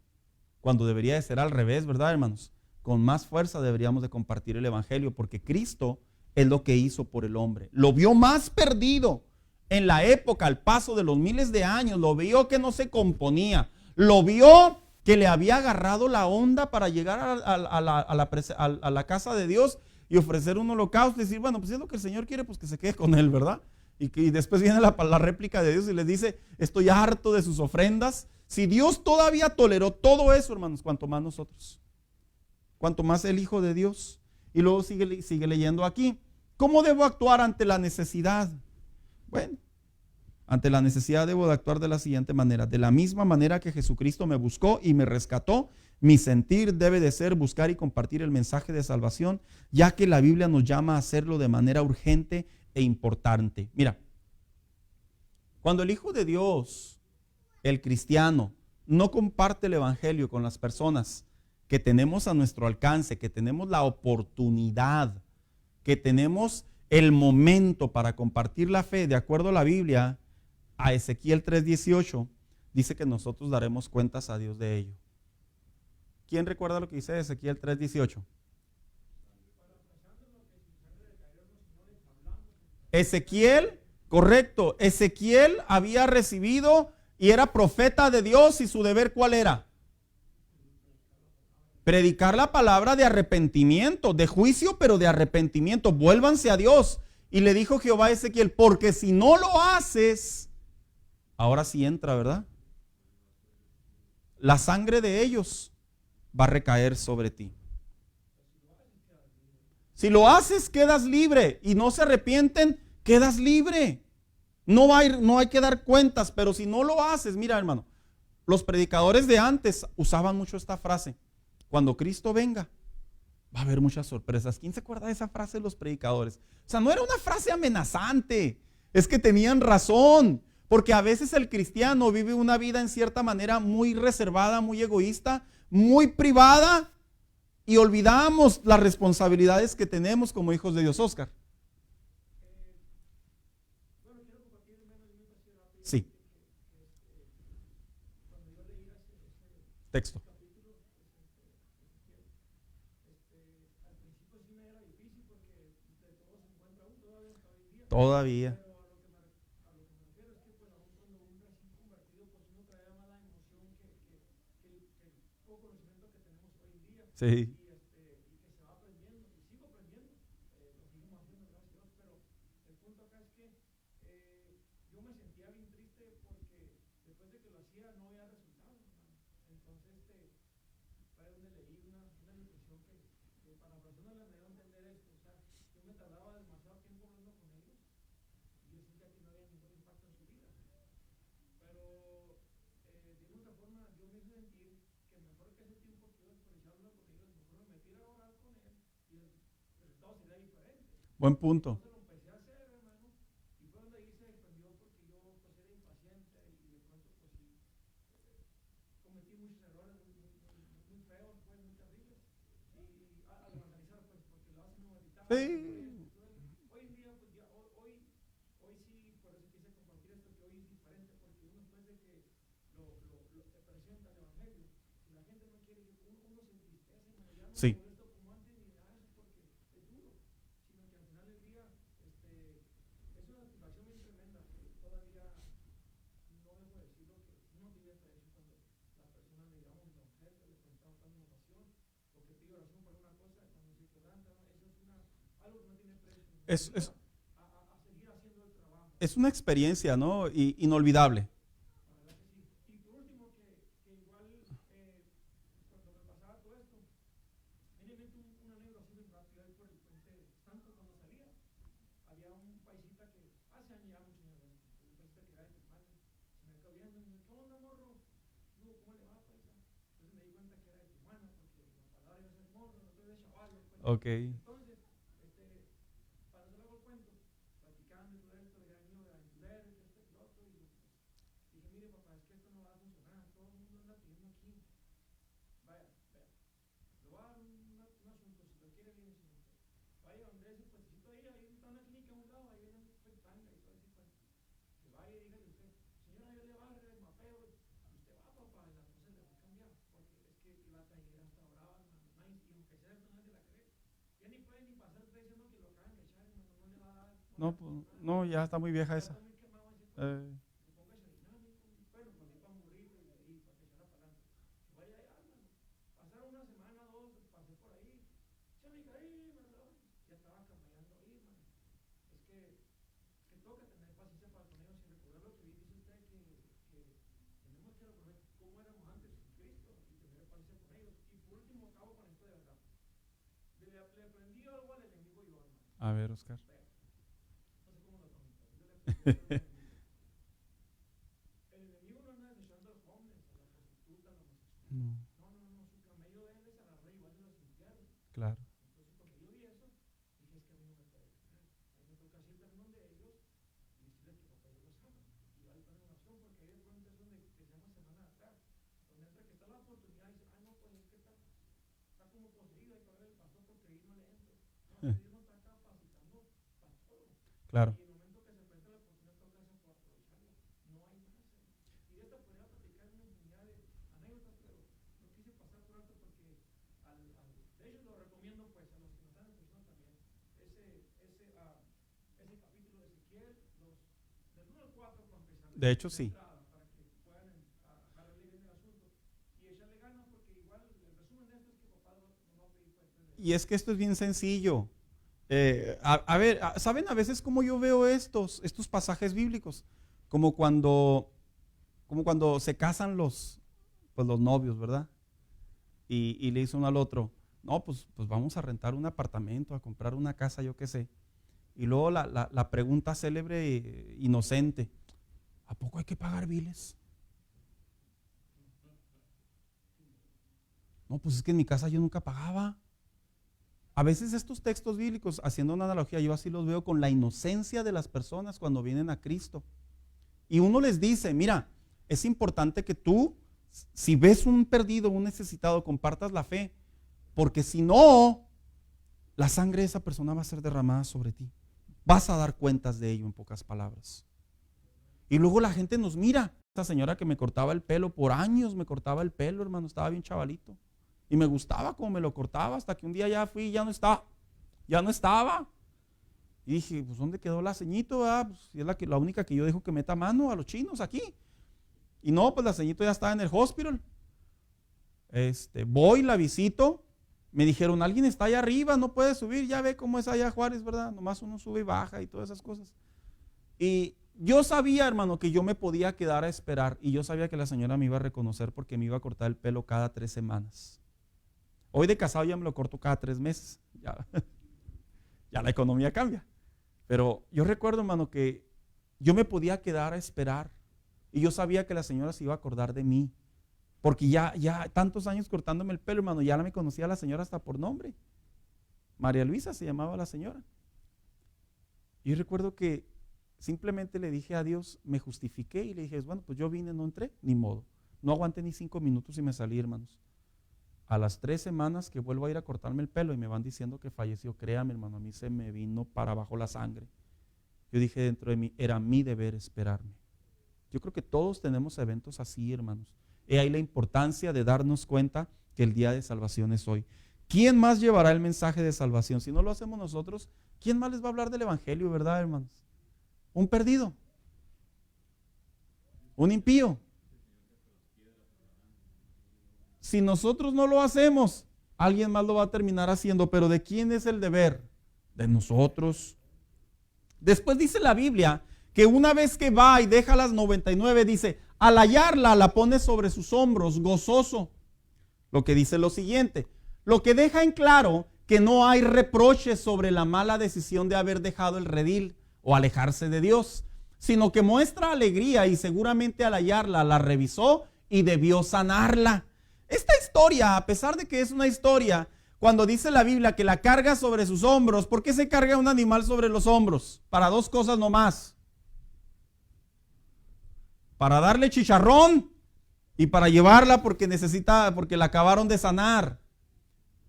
Cuando debería de ser al revés, ¿verdad, hermanos? Con más fuerza deberíamos de compartir el evangelio, porque Cristo es lo que hizo por el hombre. Lo vio más perdido en la época, al paso de los miles de años. Lo vio que no se componía. Lo vio que le había agarrado la onda para llegar a la casa de Dios y ofrecer un holocausto y decir, bueno, pues es lo que el Señor quiere, pues que se quede con él, ¿verdad? Y después viene la réplica de Dios y les dice, estoy harto de sus ofrendas. Si Dios todavía toleró todo eso, hermanos, cuanto más nosotros. Cuanto más el Hijo de Dios. Y luego sigue leyendo aquí. ¿Cómo debo actuar ante la necesidad? Bueno, ante la necesidad debo de actuar de la siguiente manera. De la misma manera que Jesucristo me buscó y me rescató, mi sentir debe de ser buscar y compartir el mensaje de salvación, ya que la Biblia nos llama a hacerlo de manera urgente e importante. Mira, cuando el Hijo de Dios, el cristiano, no comparte el evangelio con las personas que tenemos a nuestro alcance, que tenemos la oportunidad, que tenemos el momento para compartir la fe, de acuerdo a la Biblia, a Ezequiel 3:18, dice que nosotros daremos cuentas a Dios de ello. ¿Quién recuerda lo que dice Ezequiel 3:18? Ezequiel, correcto, Ezequiel había recibido y era profeta de Dios, y su deber, ¿cuál era? Predicar la palabra de arrepentimiento, de juicio, pero de arrepentimiento. Vuélvanse a Dios. Y le dijo Jehová a Ezequiel, porque si no lo haces, ahora sí entra, ¿verdad? La sangre de ellos va a recaer sobre ti. Si lo haces, quedas libre. Y no se arrepienten, quedas libre. No hay que dar cuentas, pero si no lo haces, mira, hermano, los predicadores de antes usaban mucho esta frase. Cuando Cristo venga, va a haber muchas sorpresas. ¿Quién se acuerda de esa frase de los predicadores? O sea, no era una frase amenazante, es que tenían razón, porque a veces el cristiano vive una vida en cierta manera muy reservada, muy egoísta, muy privada, y olvidamos las responsabilidades que tenemos como hijos de Dios. Oscar. Sí. Texto. Todavía. Sí. Buen punto. Sí. Sí. Es, es una experiencia, ¿no? Inolvidable. Ok. No, pues, no, ya está muy vieja esa. Eh, a ver, Oscar. No, claro. Claro. De hecho, sí. Y es que esto es bien sencillo. A ver, ¿saben a veces cómo yo veo estos pasajes bíblicos? Como cuando, como cuando se casan pues los novios, ¿verdad? Y le dice uno al otro, no, pues vamos a rentar un apartamento, a comprar una casa, yo qué sé. Y luego la pregunta célebre e inocente, ¿a poco hay que pagar biles? No, pues es que en mi casa yo nunca pagaba. A veces estos textos bíblicos, haciendo una analogía, yo así los veo con la inocencia de las personas cuando vienen a Cristo. Y uno les dice, mira, es importante que tú, si ves un perdido, un necesitado, compartas la fe, porque si no, la sangre de esa persona va a ser derramada sobre ti. Vas a dar cuentas de ello, en pocas palabras. Y luego la gente nos mira. Esta señora que me cortaba el pelo, por años me cortaba el pelo, hermano, estaba bien chavalito. Y me gustaba como me lo cortaba, hasta que un día ya fui y ya no estaba. Y dije, pues ¿dónde quedó la ceñito? Pues, es la única que yo dejo que meta mano a los chinos aquí. Y no, pues la ceñito ya estaba en el hospital. Voy, la visito. Me dijeron, alguien está allá arriba, no puede subir. Ya ve cómo es allá Juárez, ¿verdad? Nomás uno sube y baja y todas esas cosas. Y yo sabía, hermano, que yo me podía quedar a esperar. Y yo sabía que la señora me iba a reconocer porque me iba a cortar el pelo cada 3 semanas. Hoy de casado ya me lo corto cada 3 meses. Ya la economía cambia. Pero yo recuerdo, hermano, que yo me podía quedar a esperar. Y yo sabía que la señora se iba a acordar de mí. Porque ya tantos años cortándome el pelo, hermano, ya me conocía a la señora hasta por nombre. María Luisa se llamaba la señora. Y yo recuerdo que simplemente le dije a Dios, me justifiqué y le dije, bueno, pues yo vine, no entré, ni modo. No aguanté ni 5 minutos y me salí, hermanos. A las 3 semanas que vuelvo a ir a cortarme el pelo y me van diciendo que falleció, créame, hermano, a mí se me vino para abajo la sangre. Yo dije dentro de mí, era mi deber esperarme. Yo creo que todos tenemos eventos así, hermanos. He ahí la importancia de darnos cuenta que el día de salvación es hoy. ¿Quién más llevará el mensaje de salvación? Si no lo hacemos nosotros, ¿quién más les va a hablar del evangelio, verdad, hermanos? Un perdido, un impío. Si nosotros no lo hacemos, alguien más lo va a terminar haciendo, pero ¿de quién es el deber? de nosotros. Después dice la Biblia que una vez que va y deja las 99, dice, al hallarla la pone sobre sus hombros, gozoso. Lo que dice lo siguiente, lo que deja en claro que no hay reproches sobre la mala decisión de haber dejado el redil o alejarse de Dios, sino que muestra alegría y seguramente al hallarla la revisó y debió sanarla. Esta historia, a pesar de que es una historia, cuando dice la Biblia que la carga sobre sus hombros, ¿por qué se carga un animal sobre los hombros? Para dos cosas nomás. Para darle chicharrón y para llevarla porque la acabaron de sanar.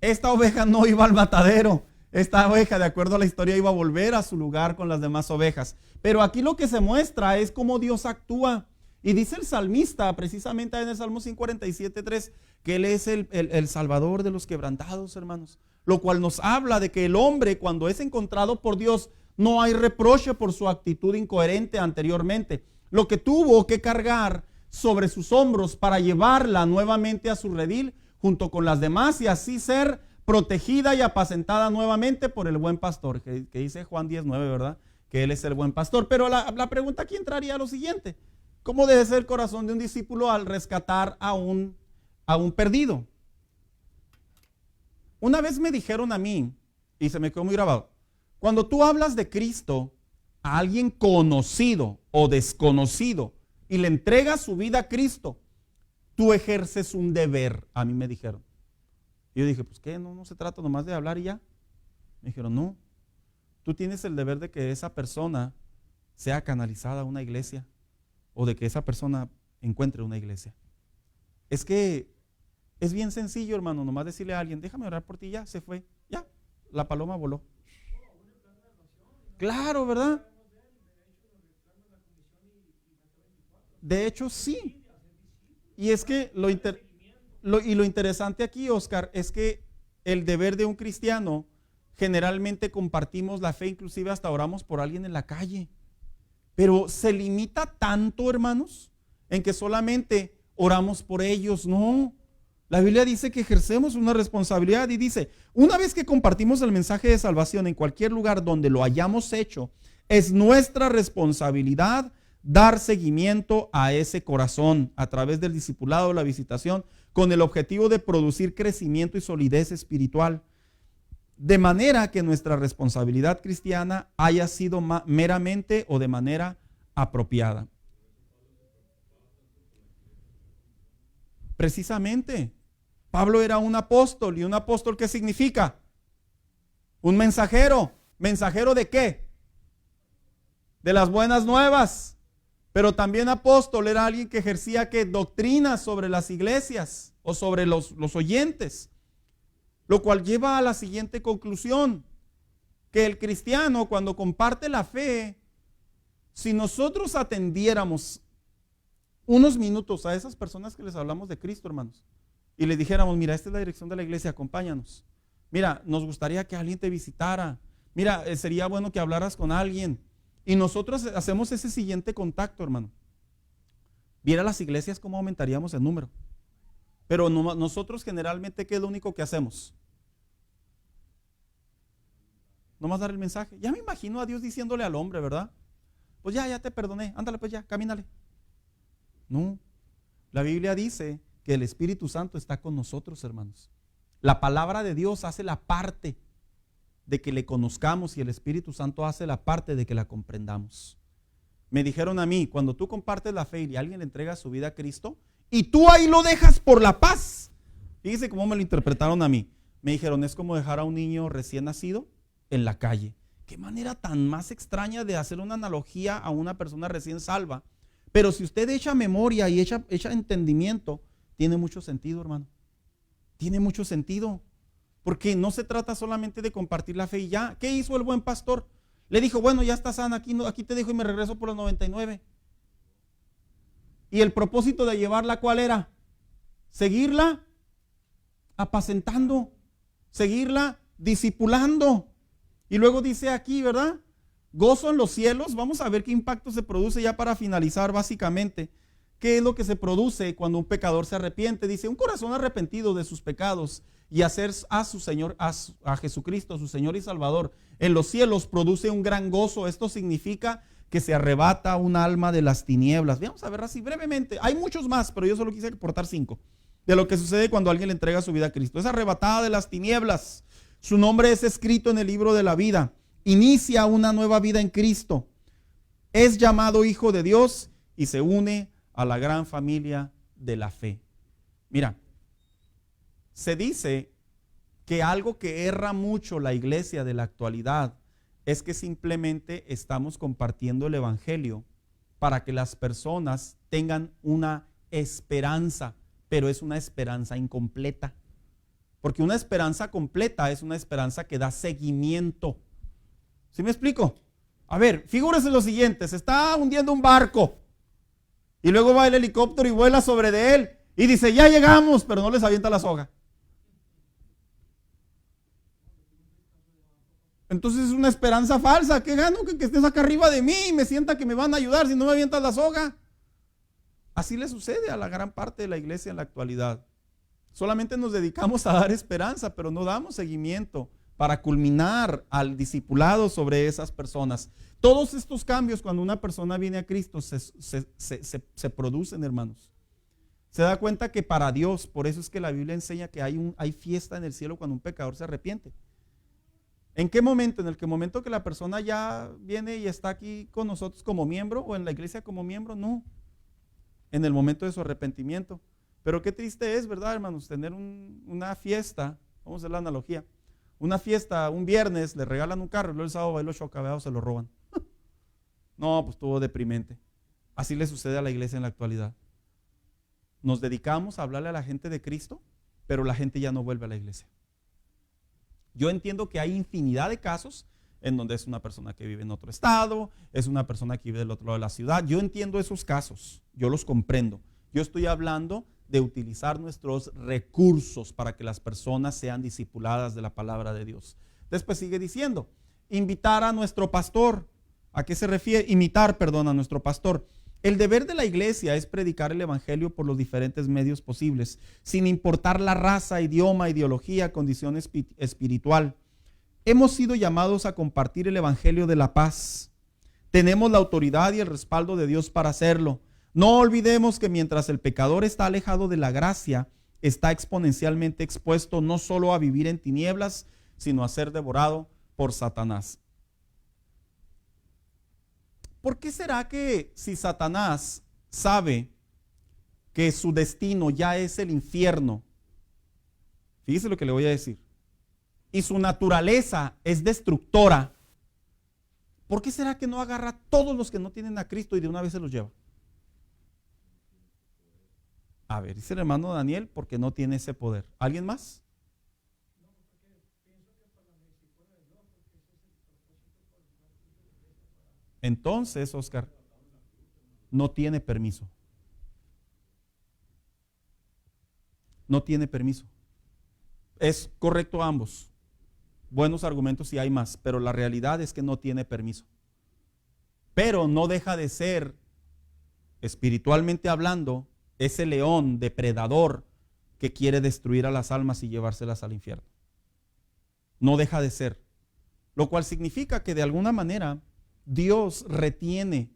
Esta oveja no iba al matadero. Esta oveja, de acuerdo a la historia, iba a volver a su lugar con las demás ovejas. Pero aquí lo que se muestra es cómo Dios actúa. Y dice el salmista, precisamente en el Salmo 147:3, que Él es el Salvador de los quebrantados, hermanos. Lo cual nos habla de que el hombre, cuando es encontrado por Dios, no hay reproche por su actitud incoherente anteriormente. Lo que tuvo que cargar sobre sus hombros para llevarla nuevamente a su redil junto con las demás y así ser protegida y apacentada nuevamente por el buen pastor, que dice Juan 10:9, ¿verdad? Que Él es el buen pastor. Pero la pregunta aquí entraría a lo siguiente: ¿cómo debe ser el corazón de un discípulo al rescatar a un perdido? Una vez me dijeron a mí, y se me quedó muy grabado, cuando tú hablas de Cristo a alguien conocido o desconocido y le entregas su vida a Cristo, tú ejerces un deber, a mí me dijeron. Y yo dije, pues qué, no se trata nomás de hablar y ya. Me dijeron, no, tú tienes el deber de que esa persona sea canalizada a una iglesia o de que esa persona encuentre una iglesia. Es que es bien sencillo, hermano, nomás decirle a alguien, déjame orar por ti, ya, se fue, ya, la paloma voló. Claro, ¿verdad? De hecho, sí. Y es que lo interesante aquí, Oscar, es que el deber de un cristiano, generalmente compartimos la fe, inclusive hasta oramos por alguien en la calle. Pero se limita tanto, hermanos, en que solamente oramos por ellos. No, la Biblia dice que ejercemos una responsabilidad y dice, una vez que compartimos el mensaje de salvación en cualquier lugar donde lo hayamos hecho, es nuestra responsabilidad dar seguimiento a ese corazón a través del discipulado, la visitación, con el objetivo de producir crecimiento y solidez espiritual, de manera que nuestra responsabilidad cristiana haya sido meramente o de manera apropiada. Precisamente, Pablo era un apóstol, y un apóstol, ¿qué significa? Un mensajero. ¿Mensajero de qué? De las buenas nuevas. Pero también apóstol era alguien que ejercía doctrinas sobre las iglesias o sobre los oyentes. Lo cual lleva a la siguiente conclusión, que el cristiano cuando comparte la fe, si nosotros atendiéramos unos minutos a esas personas que les hablamos de Cristo, hermanos, y les dijéramos, mira, esta es la dirección de la iglesia, acompáñanos. Mira, nos gustaría que alguien te visitara. Mira, sería bueno que hablaras con alguien. Y nosotros hacemos ese siguiente contacto, hermano. Viera las iglesias cómo aumentaríamos el número. Pero nosotros generalmente, ¿qué es lo único que hacemos? Nomás dar el mensaje. Ya me imagino a Dios diciéndole al hombre, ¿verdad? Pues ya te perdoné, ándale pues ya, camínale. No, la Biblia dice que el Espíritu Santo está con nosotros, hermanos. La palabra de Dios hace la parte de que le conozcamos y el Espíritu Santo hace la parte de que la comprendamos. Me dijeron a mí, cuando tú compartes la fe y alguien le entrega su vida a Cristo y tú ahí lo dejas por la paz. Fíjense cómo me lo interpretaron a mí. Me dijeron, es como dejar a un niño recién nacido en la calle. Qué manera tan más extraña de hacer una analogía a una persona recién salva. Pero si usted echa memoria y echa entendimiento, tiene mucho sentido, hermano. Tiene mucho sentido. Porque no se trata solamente de compartir la fe y ya. ¿Qué hizo el buen pastor? Le dijo, bueno, ya está sana, aquí te dejo y me regreso por los 99. Y el propósito de llevarla, ¿cuál era? Seguirla apacentando, seguirla discipulando. Y luego dice aquí, ¿verdad? Gozo en los cielos. Vamos a ver qué impacto se produce ya para finalizar básicamente. ¿Qué es lo que se produce cuando un pecador se arrepiente? Dice, un corazón arrepentido de sus pecados y hacer a su Señor, a Jesucristo, su Señor y Salvador, en los cielos produce un gran gozo. Esto significa que se arrebata un alma de las tinieblas. Vamos a ver así brevemente. Hay muchos más, pero yo solo quise aportar 5 de lo que sucede cuando alguien le entrega su vida a Cristo. Es arrebatada de las tinieblas. Su nombre es escrito en el libro de la vida. Inicia una nueva vida en Cristo. Es llamado hijo de Dios y se une a la gran familia de la fe. Mira, se dice que algo que erra mucho la iglesia de la actualidad es que simplemente estamos compartiendo el evangelio para que las personas tengan una esperanza, pero es una esperanza incompleta. Porque una esperanza completa es una esperanza que da seguimiento. ¿Sí me explico? A ver, figúrese lo siguiente: se está hundiendo un barco y luego va el helicóptero y vuela sobre de él y dice, ya llegamos, pero no les avienta la soga. Entonces es una esperanza falsa. ¿Qué gano que estés acá arriba de mí y me sienta que me van a ayudar si no me avientas la soga? Así le sucede a la gran parte de la iglesia en la actualidad. Solamente nos dedicamos a dar esperanza, pero no damos seguimiento para culminar al discipulado sobre esas personas. Todos estos cambios, cuando una persona viene a Cristo, se producen, hermanos. Se da cuenta que para Dios, por eso es que la Biblia enseña que hay fiesta en el cielo cuando un pecador se arrepiente. ¿En qué momento? En el momento que la persona ya viene y está aquí con nosotros como miembro o en la iglesia como miembro, no. En el momento de su arrepentimiento. Pero qué triste es, ¿verdad, hermanos? Tener una fiesta, vamos a hacer la analogía, una fiesta un viernes, le regalan un carro y luego el sábado va y lo choca, o se lo roban. No, pues estuvo deprimente. Así le sucede a la iglesia en la actualidad. Nos dedicamos a hablarle a la gente de Cristo, pero la gente ya no vuelve a la iglesia. Yo entiendo que hay infinidad de casos en donde es una persona que vive en otro estado, es una persona que vive del otro lado de la ciudad. Yo entiendo esos casos, yo los comprendo. Yo estoy hablando de utilizar nuestros recursos para que las personas sean discipuladas de la palabra de Dios. Después sigue diciendo, invitar a nuestro pastor. ¿A qué se refiere? Imitar, perdón, a nuestro pastor. El deber de la iglesia es predicar el evangelio por los diferentes medios posibles, sin importar la raza, idioma, ideología, condición espiritual. Hemos sido llamados a compartir el evangelio de la paz. Tenemos la autoridad y el respaldo de Dios para hacerlo. No olvidemos que mientras el pecador está alejado de la gracia, está exponencialmente expuesto no solo a vivir en tinieblas, sino a ser devorado por Satanás. ¿Por qué será que si Satanás sabe que su destino ya es el infierno, fíjese lo que le voy a decir, y su naturaleza es destructora, ¿por qué será que no agarra a todos los que no tienen a Cristo y de una vez se los lleva? A ver, dice el hermano Daniel, porque no tiene ese poder. ¿Alguien más? Entonces, Oscar, no tiene permiso. No tiene permiso. Es correcto ambos. Buenos argumentos y hay más, pero la realidad es que no tiene permiso. Pero no deja de ser, espiritualmente hablando, ese león depredador que quiere destruir a las almas y llevárselas al infierno. No deja de ser. Lo cual significa que de alguna manera Dios retiene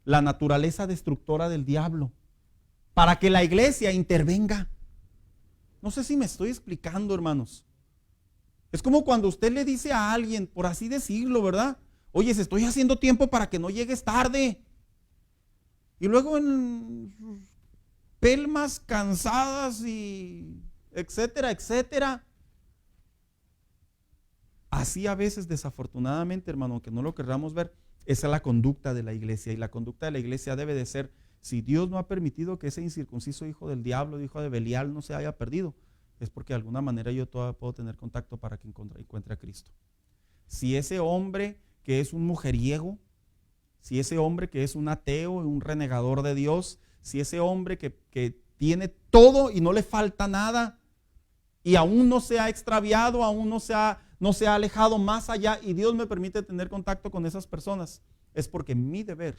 la naturaleza destructora del diablo para que la iglesia intervenga. No sé si me estoy explicando, hermanos. Es como cuando usted le dice a alguien, por así decirlo, ¿verdad? Oye, estoy haciendo tiempo para que no llegues tarde. Y luego en sus pelmas cansadas y etcétera, etcétera. Así a veces, desafortunadamente, hermano, aunque no lo querramos ver, esa es la conducta de la iglesia. Y la conducta de la iglesia debe de ser, si Dios no ha permitido que ese incircunciso hijo del diablo, hijo de Belial, no se haya perdido, es porque de alguna manera yo todavía puedo tener contacto para que encuentre a Cristo. Si ese hombre que es un mujeriego, si ese hombre que es un ateo, un renegador de Dios, si ese hombre que tiene todo y no le falta nada, y aún no se ha extraviado, aún no se ha alejado más allá, y Dios me permite tener contacto con esas personas, es porque mi deber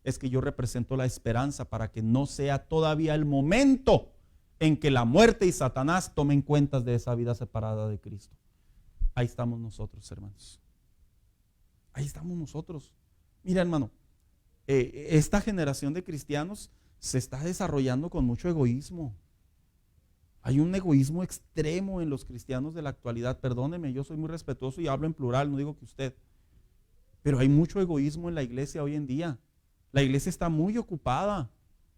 es que yo represento la esperanza para que no sea todavía el momento en que la muerte y Satanás tomen cuentas de esa vida separada de Cristo. Ahí estamos nosotros, hermanos. Ahí estamos nosotros. Mira, hermano, esta generación de cristianos se está desarrollando con mucho egoísmo. Hay un egoísmo extremo en los cristianos de la actualidad. Perdóneme, yo soy muy respetuoso y hablo en plural, no digo que usted. Pero hay mucho egoísmo en la iglesia hoy en día. La iglesia está muy ocupada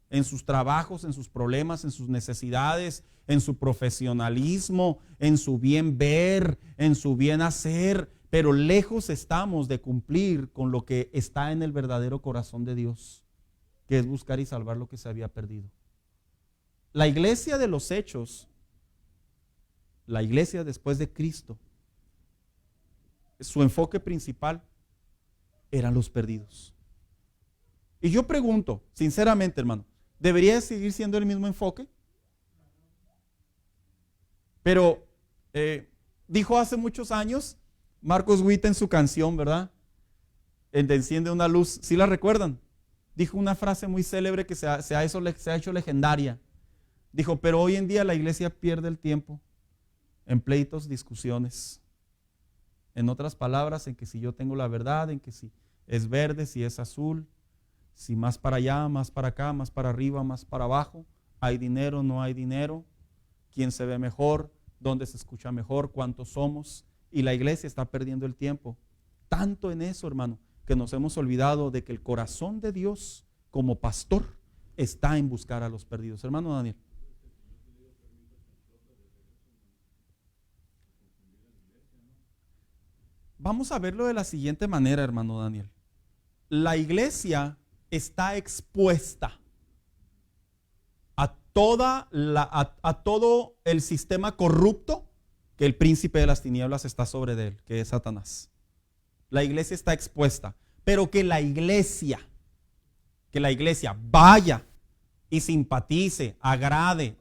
en sus trabajos, en sus problemas, en sus necesidades, en su profesionalismo, en su bien ver, en su bien hacer, pero lejos estamos de cumplir con lo que está en el verdadero corazón de Dios, que es buscar y salvar lo que se había perdido. La iglesia de los hechos, la iglesia después de Cristo, su enfoque principal eran los perdidos. Y yo pregunto, sinceramente, hermano, ¿debería seguir siendo el mismo enfoque? Pero dijo hace muchos años Marcos Witt en su canción, ¿verdad? El de Enciende una luz, ¿sí la recuerdan? Dijo una frase muy célebre que se ha hecho legendaria. Dijo, pero hoy en día la iglesia pierde el tiempo en pleitos, discusiones. En otras palabras, en que si yo tengo la verdad, en que si es verde, si es azul, si más para allá, más para acá, más para arriba, más para abajo, hay dinero, no hay dinero, quién se ve mejor, dónde se escucha mejor, cuántos somos. Y la iglesia está perdiendo el tiempo. Tanto en eso, hermano, que nos hemos olvidado de que el corazón de Dios como pastor está en buscar a los perdidos. Hermano Daniel. Vamos a verlo de la siguiente manera, hermano Daniel. La iglesia está expuesta a todo el sistema corrupto que el príncipe de las tinieblas está sobre de él, que es Satanás. La iglesia está expuesta, pero que la iglesia vaya y simpatice, agrade,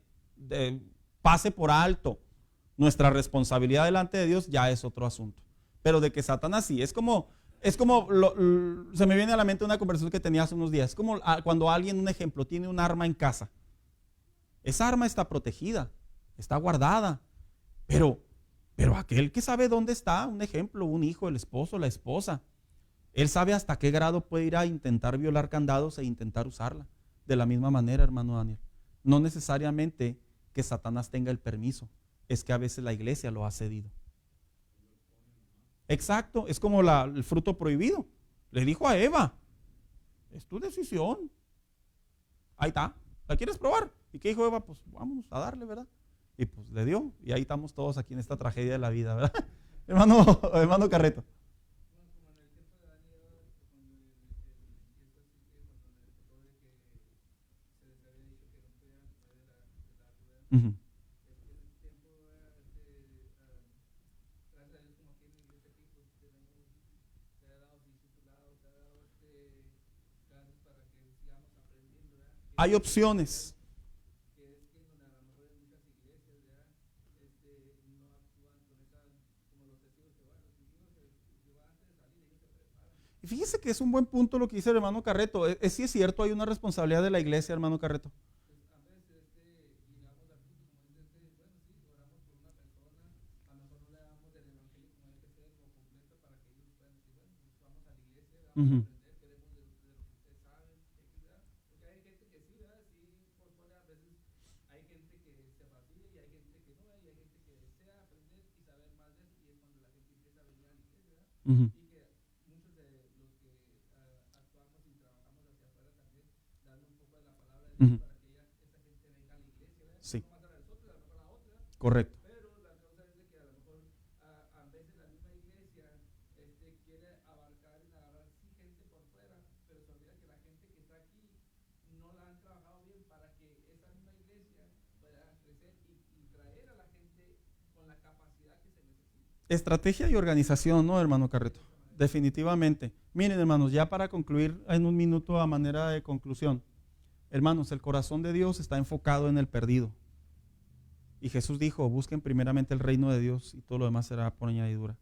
pase por alto nuestra responsabilidad delante de Dios, ya es otro asunto. Pero de que Satanás sí, se me viene a la mente una conversación que tenía hace unos días. Es como cuando alguien, un ejemplo, tiene un arma en casa. Esa arma está protegida, está guardada, pero aquel que sabe dónde está, un ejemplo, un hijo, el esposo, la esposa, él sabe hasta qué grado puede ir a intentar violar candados e intentar usarla. De la misma manera, hermano Daniel, no necesariamente que Satanás tenga el permiso, es que a veces la iglesia lo ha cedido. Exacto, es como el fruto prohibido. Le dijo a Eva, es tu decisión. Ahí está, ¿la quieres probar? ¿Y qué dijo Eva? Pues vamos a darle, ¿verdad? Y pues le dio, y ahí estamos todos aquí en esta tragedia de la vida, ¿verdad? hermano Carreto. Uh-huh. Hay opciones. Y fíjese que es un buen punto lo que dice el hermano Carreto. Sí es cierto, hay una responsabilidad de la iglesia, hermano Carreto. Uh-huh. Uh-huh. Uh-huh. Sí. Correcto. Estrategia y organización, ¿no, hermano Carreto? Definitivamente. Miren, hermanos, ya para concluir en un minuto a manera de conclusión. Hermanos, el corazón de Dios está enfocado en el perdido. Y Jesús dijo, busquen primeramente el reino de Dios y todo lo demás será por añadidura.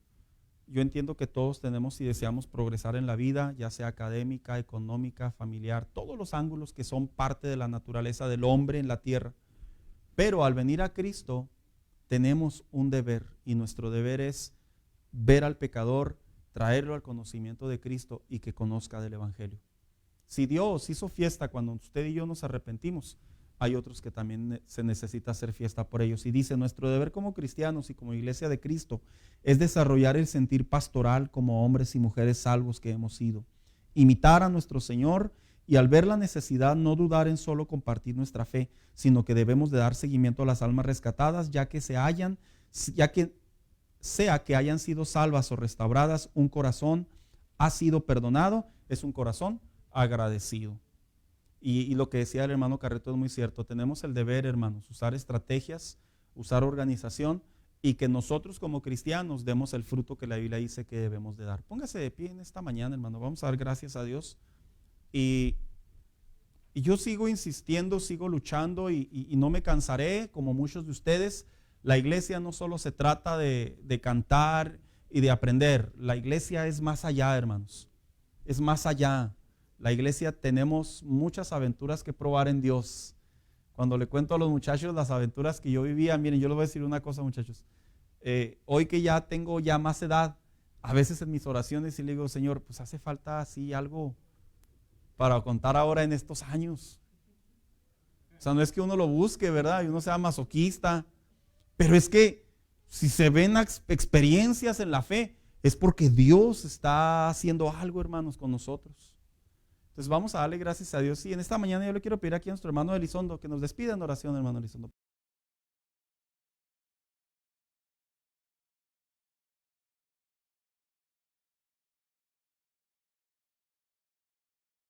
Yo entiendo que todos tenemos y deseamos progresar en la vida, ya sea académica, económica, familiar, todos los ángulos que son parte de la naturaleza del hombre en la tierra. Pero al venir a Cristo tenemos un deber, y nuestro deber es ver al pecador, traerlo al conocimiento de Cristo y que conozca del Evangelio. Si Dios hizo fiesta cuando usted y yo nos arrepentimos, hay otros que también se necesita hacer fiesta por ellos. Y dice, nuestro deber como cristianos y como iglesia de Cristo es desarrollar el sentir pastoral como hombres y mujeres salvos que hemos sido. Imitar a nuestro Señor y al ver la necesidad no dudar en solo compartir nuestra fe, sino que debemos de dar seguimiento a las almas rescatadas, ya que sea que hayan sido salvas o restauradas, un corazón ha sido perdonado, es un corazón agradecido. Y lo que decía el hermano Carreto es muy cierto. Tenemos el deber, hermanos, usar estrategias, usar organización y que nosotros como cristianos demos el fruto que la Biblia dice que debemos de dar. Póngase de pie en esta mañana, hermano. Vamos a dar gracias a Dios. Y yo sigo insistiendo, sigo luchando y no me cansaré como muchos de ustedes. La iglesia no solo se trata de cantar y de aprender. La iglesia es más allá, hermanos. Es más allá. La iglesia tenemos muchas aventuras que probar en Dios. Cuando le cuento a los muchachos las aventuras que yo vivía, miren, yo les voy a decir una cosa, muchachos. Hoy que ya tengo más edad, a veces en mis oraciones y le digo, Señor, pues hace falta así algo para contar ahora en estos años. O sea, no es que uno lo busque, ¿verdad? Y uno sea masoquista, pero es que si se ven experiencias en la fe, es porque Dios está haciendo algo, hermanos, con nosotros. Entonces vamos a darle gracias a Dios. Y en esta mañana yo le quiero pedir aquí a nuestro hermano Elizondo que nos despida en oración, hermano Elizondo.